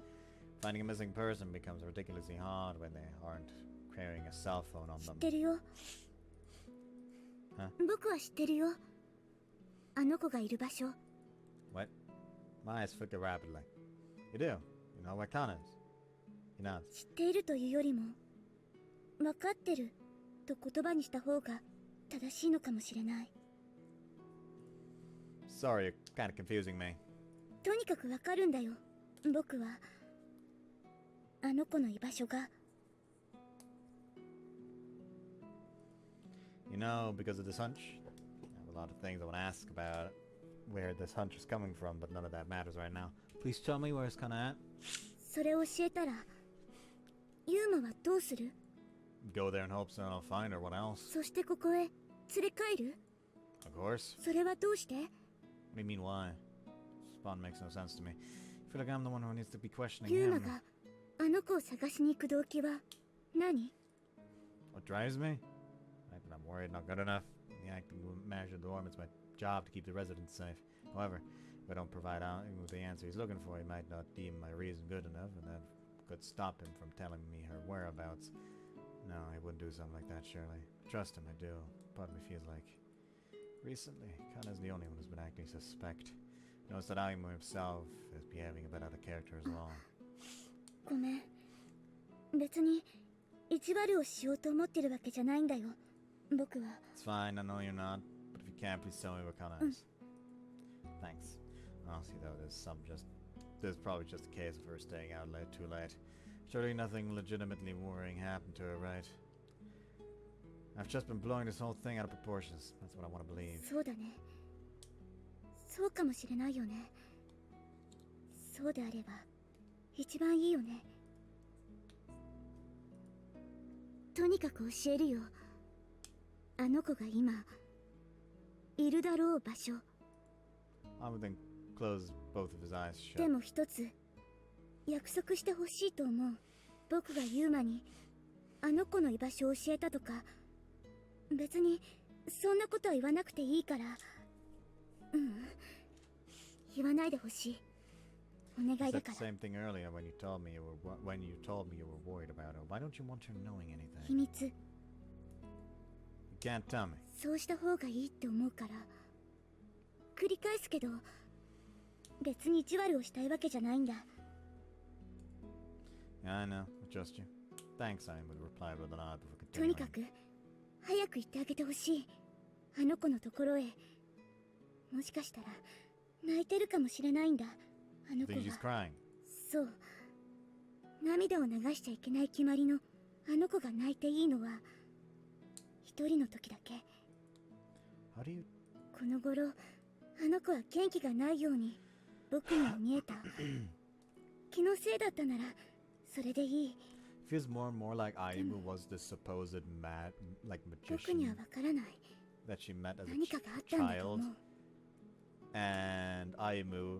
S4: Finding a missing person becomes ridiculously hard when they aren't carrying a cell phone on
S2: 知っ
S4: them.
S2: てるよ
S4: Huh?
S2: 僕は知ってるよあの子がいる場所
S4: What? My eyes flicker rapidly. You do? You know where Kana is? He nods.
S2: 知っているというよりも分かってると言葉にした方が正しいのかもしれない
S4: Sorry, you're kind of confusing me.
S2: とにかく分かるんだよ僕はあの子の居場所が
S4: You know, because of this hunch, I have a lot of things I want to ask about where this hunch is coming from, but none of that matters right now. Please tell me where it's Kana at.
S2: それを教えたらユーマはどうする
S4: Go there in hopes that I'll find her. What else?
S2: そしてここへ連れ帰る
S4: Of course.
S2: それはどうして
S4: What do you mean, why? Spawn makes no sense to me. I feel like I'm the one who needs to be questioning
S2: ユーマ
S4: him.
S2: があの子を探しに行く動機は何
S4: What drives me? Not that I'm worried, not good enough. The acting manager of the dorm, it's my job to keep the residents safe. However, if I don't provide with the answer he's looking for, he might not deem my reason good enough, and that could stop him from telling me her whereabouts. No, he wouldn't do something like that, surely. Trust him, I do. Part of me feels like... Recently, Kana's the only one who's been acting suspect. Notice that Aimu himself is behaving a bit out of character as well.
S2: ごめん別に意地悪をしようと思ってるわけじゃないんだよ僕は
S4: It's fine, I know you're not, but if you can't, please tell me where Kana is. Thanks. Honestly though, there's probably just a case of her staying out too late. Surely nothing legitimately worrying happened to her, right? I've just been blowing this whole thing out of proportions. That's what I want to believe.
S2: そうだねそうかもしれないよねそうであれば一番いいよねとにかく教えるよあの子が今いるだろう場所
S4: I would then close both of his eyes
S2: で
S4: shut.
S2: も一つ約束してほしいと思う僕がユーマにあの子の居場所を教えたとか別にそんなことは言わなくていいから言わないでほしいお願
S4: I
S2: いだ
S4: said
S2: か
S4: the
S2: ら
S4: same thing earlier when you told me you were worried about her. Why don't you want her knowing
S2: 秘
S4: anything?
S2: 密
S4: You can't tell me.
S2: そうした方がいいって思うから繰り返すけど別に意地悪をしたいわけじゃないんだ
S4: Yeah, I know. Just you. Thanks, I would reply with a nod before
S2: とに
S4: continuing.
S2: かく早く行ってあげてほしいあの子のところへもしかしたら泣いてるかもしれないんだあの子
S4: Think she's
S2: が
S4: crying.
S2: そう涙を流しちゃいけない決まりのあの子が泣いていいのは一人の時だけ
S4: How do you...
S2: この頃あの子は元気がないように僕には見えた気のせいだったならそれでいい
S4: Feels more and more like Aimu was the supposed mad, like
S2: 僕には
S4: magician
S2: わからない
S4: that she met as
S2: 何かがあったんだと
S4: child.
S2: 思う
S4: And Aimu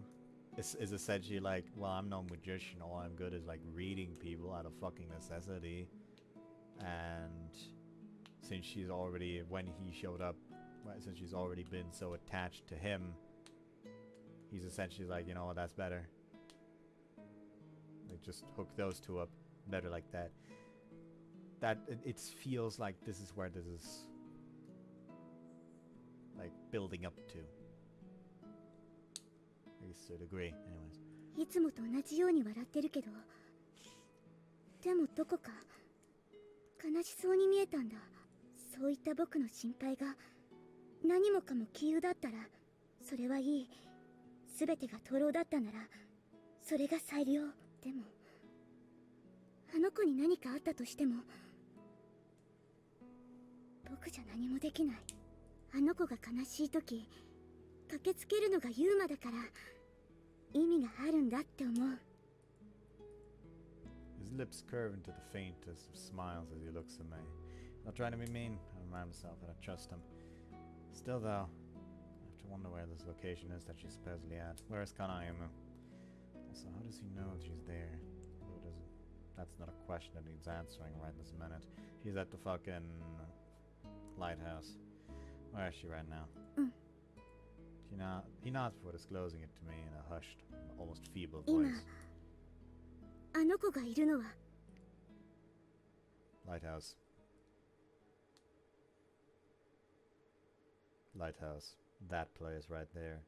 S4: is essentially like, well, I'm no magician. All I'm good is like reading people out of fucking necessity. And since she's already, when he showed up, since she's already been so attached to him, he's essentially like, you know what, that's better. Like just hook those two up better like that. It feels like this is where this is like building up to. At least to a degree, anyways.
S2: いつもと同じように笑ってるけどでもどこか悲しそうに見えたんだそういった僕の心配が何もかも杞憂だったらそれはいい全てが徒労だったならそれが最良でもあの子に何かあったとしても僕じゃ何もできないあの子が悲しい時駆けつけるのがユーマだから意味があるんだって思う
S4: His lips curve into the faintest of smiles as he looks at me. Not trying to be mean, I remind myself that I trust him. Still though, I have to wonder where this location is that she's supposedly at. Where is Kana-Route? Also, how does he know that she's there? Who doesn't? That's not a question that needs answering right this minute. She's at the fucking lighthouse. Where is she right now? He nods before disclosing it to me in a hushed, almost feeble voice.
S2: あの子がいるのは
S4: Lighthouse. Lighthouse. That place right there.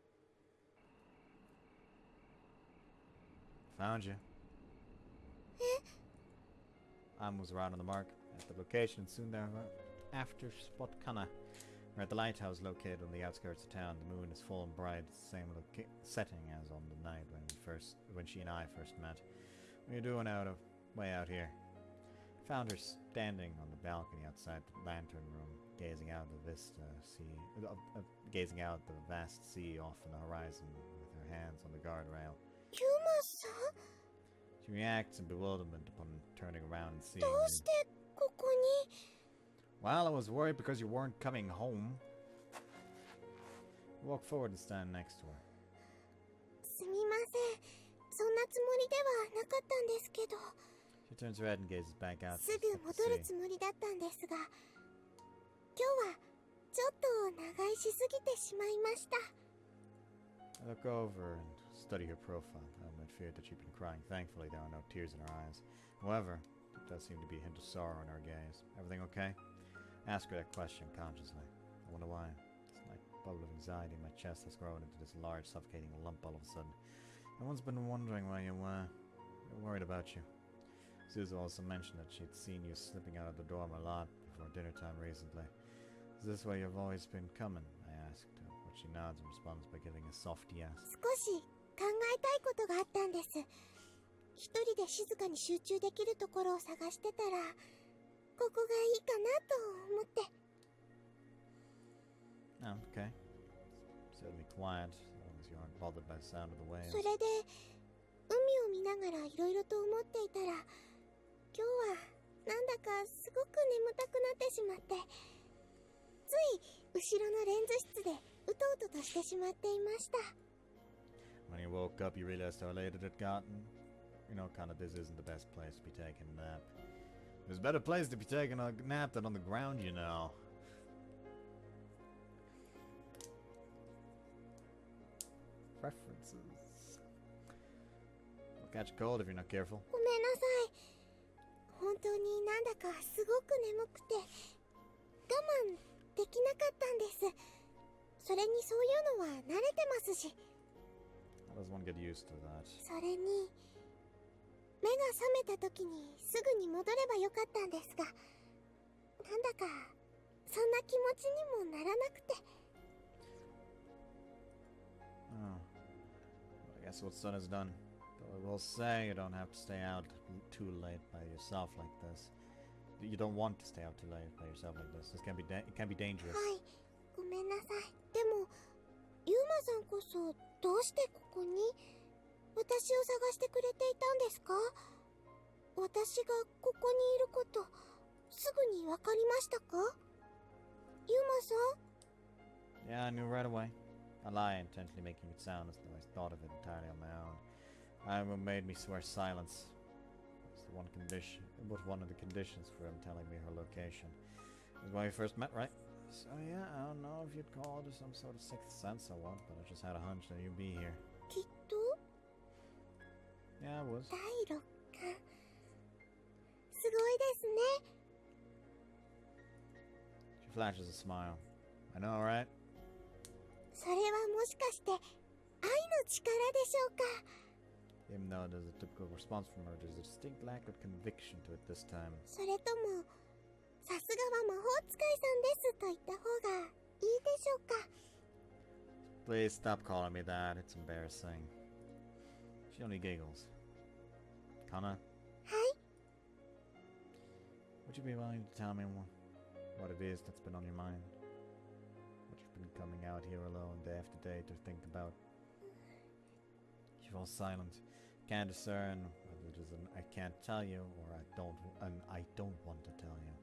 S4: Found you. I moves around on the mark at the location, and soon thereafter spot Kana. We're at the lighthouse located on the outskirts of town. The moon is full and bright, it's the same setting as on the night when she and I first met. What are you doing way out here? Found her standing on the balcony outside the lantern room, gazing out the vast sea off on the horizon with her hands on the guardrail.
S2: ユマさん
S4: She reacts in bewilderment upon turning around and seeing
S2: ど
S4: me.
S2: うしてここに
S4: Well, I was worried because you weren't coming home. Walk forward and stand next to her.
S2: すみませんそんなつもりではなかったんですけど
S4: She turns her head and gazes back out.
S2: すぐ戻るつもりだったんですが今日はちょっと長居しすぎてしまいました
S4: I look over and study her profile. I had feared that she'd been crying. Thankfully, there are no tears in her eyes. However, there does seem to be a hint of sorrow in her gaze. Everything okay? Ask her that question consciously. I wonder why. This like bubble of anxiety in my chest has grown into this large, suffocating lump all of a sudden. Everyone's been wondering why you're worried about you. Suzu also mentioned that she'd seen you slipping out of the dorm a lot before dinner time recently. Is this why you've always been coming? I asked, but she nods and responds by giving a soft yes.
S2: 少し考えたいことがあったんです一人で静かに集中できるところを探してたらここがいいかなと思って
S4: Oh, okay. Certainly quiet, as long as you aren't bothered by the sound of the waves.
S2: それで海を見ながらいろいろと思っていたら今日はなんだかすごく眠たくなってしまってつい後ろのレンズ室でうとうととしてしまっていました
S4: When you woke up, you realized how late it had gotten. You know, kinda, this isn't the best place to be taking a nap. There's a better place to be taking a nap than on the ground, you know. Preferences. You'll catch a cold if you're not careful.
S2: ごめんなさい本当になんだかすごく眠くて我慢できなかったんですそれにそういうのは慣れてますし
S4: How does one get used to that?
S2: それに目が覚めた時にすぐに戻ればよかったんですがなんだかそんな気持ちにもならなくて
S4: Oh. Well, I guess what's done is done. Though I will say you don't have to stay out too late by yourself like this. You don't want to stay out too late by yourself like this. This can be it can be dangerous.
S2: はいごめんなさいでもユーマさんこそどうしてここに私を探してくれていたんですか私がここにいることすぐにわかりましたかユーマさん
S4: Yeah, I knew right away. I lie, intentionally making it sound as though I thought of it entirely on my own. I made me swear silence. It's the one condition, but one of the conditions for him telling me her location. This is why we first met, right? So yeah, I don't know if you'd call it some sort of sixth sense or what, but I just had a hunch that you'd be here.
S2: きっと
S4: Yeah, I was.
S2: 第6巻すごいですね
S4: She flashes a smile. I know, right?
S2: それはもしかして愛の力でしょうか
S4: Even though there's a typical response from her, there's a distinct lack of conviction to it this time.
S2: それともさすがは魔法使いさんですと言った方がいいでしょうか
S4: Please stop calling me that. It's embarrassing. She only giggles. Kana,
S2: はい
S4: would you be willing to tell me what it is that's been on your mind? What you've been coming out here alone day after day to think about? She falls silent. Can't discern whether it is an I can't tell you or I don't want to tell you.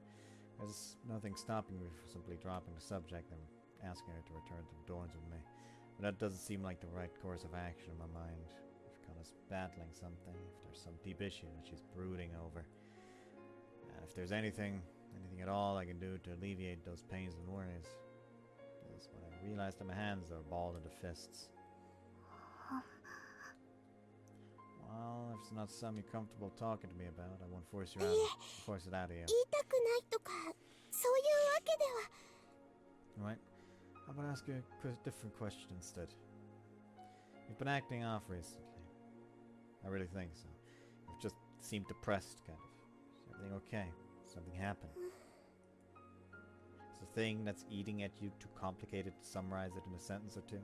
S4: There's nothing stopping me from simply dropping the subject and asking her to return to the dorms with me. But that doesn't seem like the right course of action in my mind. If Kana is battling something, if there's some deep issue that she's brooding over. And if there's anything at all I can do to alleviate those pains and worries. Because when I realized that my hands are balled into fists. Well, if it's not something you're comfortable talking to me about, I won't force it out of you.
S2: 言いたくないとかそういうわけでは。
S4: Right? How about I ask you a different question instead? You've been acting off recently. I really think so. You've just seemed depressed, kind of. Is everything okay? Something happened? Is the thing that's eating at you too complicated to summarize it in a sentence or two?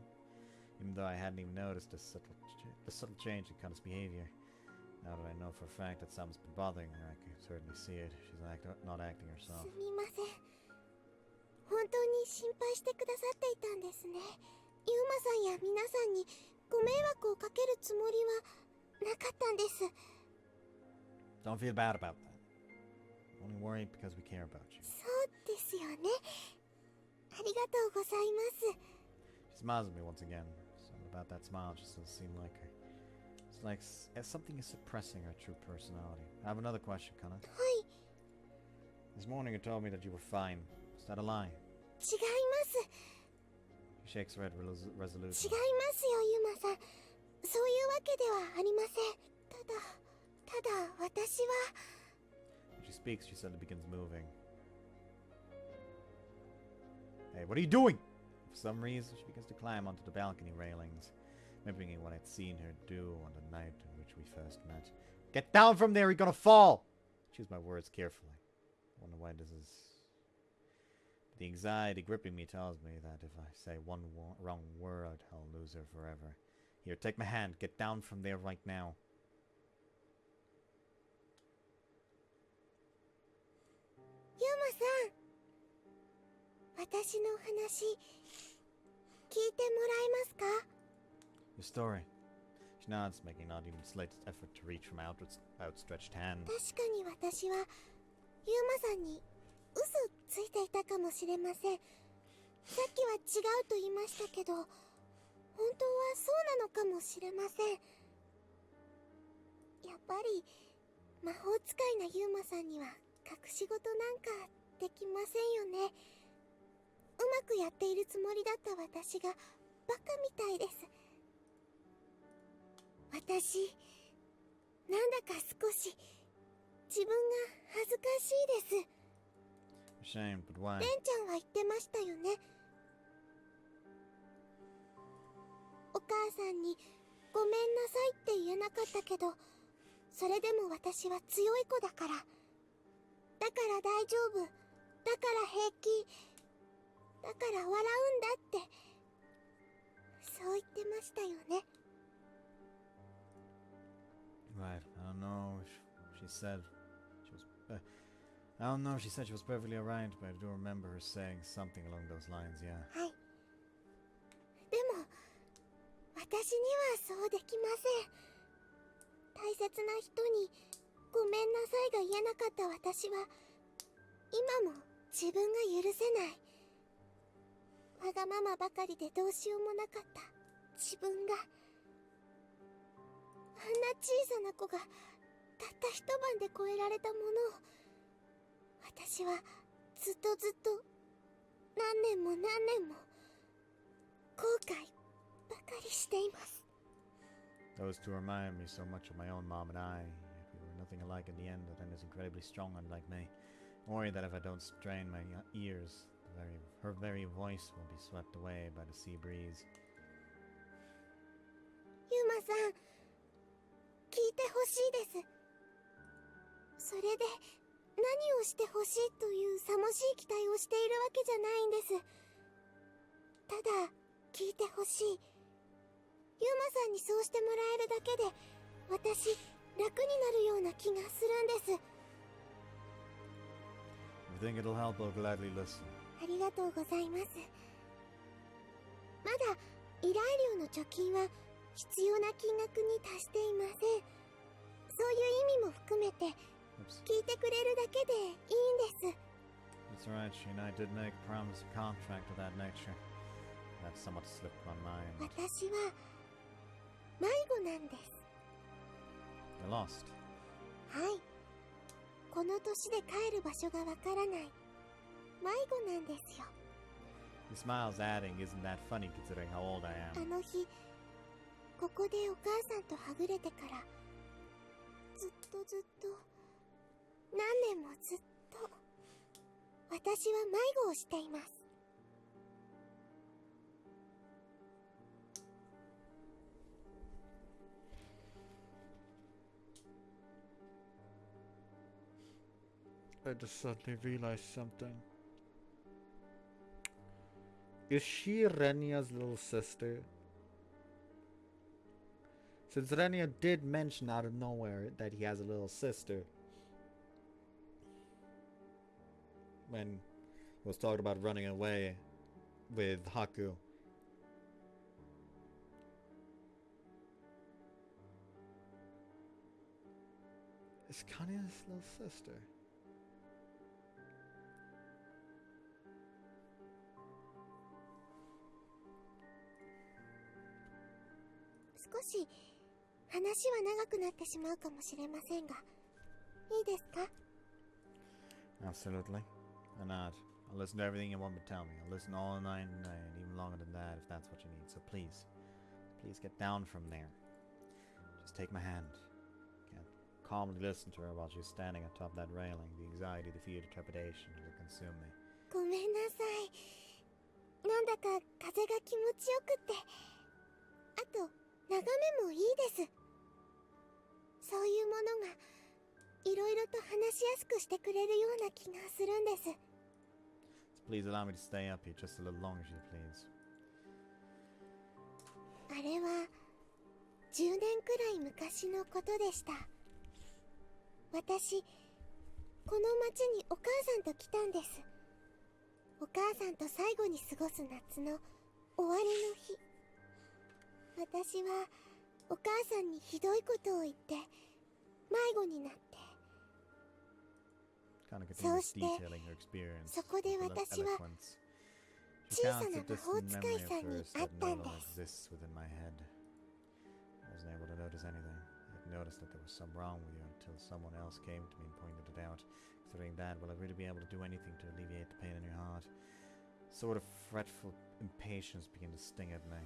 S4: Even though I hadn't even noticed the subtle change in Kana's behavior. Now that I know for a fact that something's been bothering her, I can certainly see it. She's not acting herself.
S2: すみません。本当に心配してくださっていたんですね。ユーマさんや皆さんにご迷惑をかけるつもりはなかったんです。
S4: Don't feel bad about that. Only worried because we care about you.
S2: そうですよね。ありがとうございます。
S4: She smiles at me once again. Something about that smile just doesn't seem like her. It's like something is suppressing her true personality. I have another question, Kana.
S2: はい。
S4: This morning you told me that you were fine. Is that a lie?
S2: 違います。
S4: She shakes her head
S2: 違い
S4: resolutely.
S2: ますよ、ユーマさん。そういうわけではありません。ただ私は。
S4: When she speaks, she suddenly begins moving. Hey, what are you doing? For some reason, she begins to climb onto the balcony railings, mimicking what I'd seen her do on the night in which we first met. Get down from there, you're gonna fall! Choose my words carefully. I wonder why this is... The anxiety gripping me tells me that if I say one wrong word, I'll lose her forever. Here, take my hand. Get down from there right now.
S2: ユーマさん、私の話聞いてもらえますか？
S4: Your story. She nods, making not even the slightest effort to reach from outstretched hand.
S2: 確かに私はユーマさんに嘘ついていたかもしれません。さっきは違うと言いましたけど、本当はそうなのかもしれません。やっぱり魔法使いなユーマさんには隠し事なんかできませんよね。うまくやっているつもりだった私がバカみたいです。私、なんだか少し自分が恥ずかしいです。
S4: Ashamed, but why?
S2: レンちゃんは言ってましたよね。お母さんにごめんなさいって言えなかったけど、それでも私は強い子だから。だから大丈夫。だから平気。だから笑うんだって。そう言ってましたよね。
S4: Right. I don't know if she said she was... I don't know if she said she was perfectly alright, but I do remember her saying something along those lines, yeah.
S2: はい。でも、私にはそうできません。大切な人にごめんなさいが言えなかった私は、今も自分が許せない。わがままばかりでどうしようもなかった自分が。あんな小さな子がたった一晩で超えられたものを、私はずっと何年も後悔ばかりしています。
S4: Those two remind me so much of my own mom and I. Yet we were nothing alike in the end. That is incredibly strong, unlike me. I worry that if I don't strain my ears, her very voice will be swept away by the sea breeze.
S2: ユーマさん、聞いてほしいです。それで何をしてほしいというさもしい期待をしているわけじゃないんです。ただ聞いてほしい。ユーマさんにそうしてもらえるだけで私楽になるような気がするんです。
S4: If you think it'll help, I'll gladly listen.
S2: ありがとうございます。まだ依頼料の貯金は必要な金額に達していません。そういう意味も含めて
S4: Oops.
S2: 聞いてくれるだけでいいんです。
S4: That's right, she and I did make a promise of contract of that nature. That somewhat slipped my mind.
S2: 私は迷子なんです。
S4: You're lost.
S2: はい。この年で帰る場所がわからない。迷子なんですよ。
S4: He smiles, adding, "Isn't that funny considering how old I
S2: あ
S4: am?"
S2: の日、ここでお母さんとはぐれてから、ずっと何年もずっと、私は迷子をしています。
S1: I just suddenly realized something. Is she Renya's little sister? Since Renya did mention out of nowhere that he has a little sister when he was talking about running away with Haku. Is Kanya's little sister?
S2: 少し話は長くなってしまうかもしれませんが、いいですか？
S4: Absolutely. Why not? I'll listen to everything you want to tell me. I'll listen all night and day, and even longer than that if that's what you need. So please, please get down from there. Just take my hand. Can't calmly listen to her while she's standing atop that railing. The anxiety, the fear, the trepidation will consume me.
S2: ごめんなさい。なんだか風が気持ちよくって、あと眺めもいいです。そういうものがいろいろと話しやすくしてくれるような気がするんです。
S4: So please allow me to stay up here just a little longer, if you please.
S2: あれは10年くらい昔のことでした。私、この町にお母さんと来たんです。お母さんと最後に過ごす夏の終わりの日。私はお母さんにひどいことを言って迷子になって、
S4: Kind of
S2: そう
S4: continues
S2: して
S4: detailing her experience
S2: そこで
S4: with
S2: 私は
S4: eloquence.
S2: 小
S4: She
S2: さ
S4: counts
S2: な
S4: a
S2: 魔法
S4: distant
S2: 使
S4: memory
S2: いさ
S4: of
S2: んに
S4: hers
S2: 会っ
S4: that
S2: た
S4: no
S2: んで
S4: longer
S2: す。
S4: exists within my head. I wasn't able to notice anything. I noticed that there was some wrong with you until someone else came to me and pointed it out. Considering that, will I really be able to do anything to alleviate the pain in your heart? Sort of fretful impatience began to sting at me.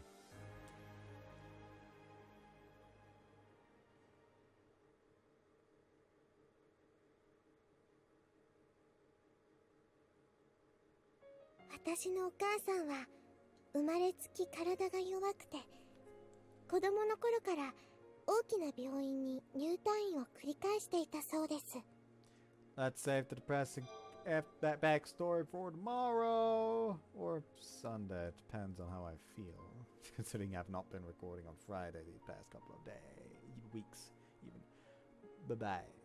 S2: 私のお母さんは生まれつき体が弱くて、子供の頃から大きな病院に入退院を繰り返していたそうです。
S1: Let's save the depressing that backstory for tomorrow or Sunday. It depends on how I feel. Considering I've not been recording on Friday these past couple of days, weeks, even. Bye bye.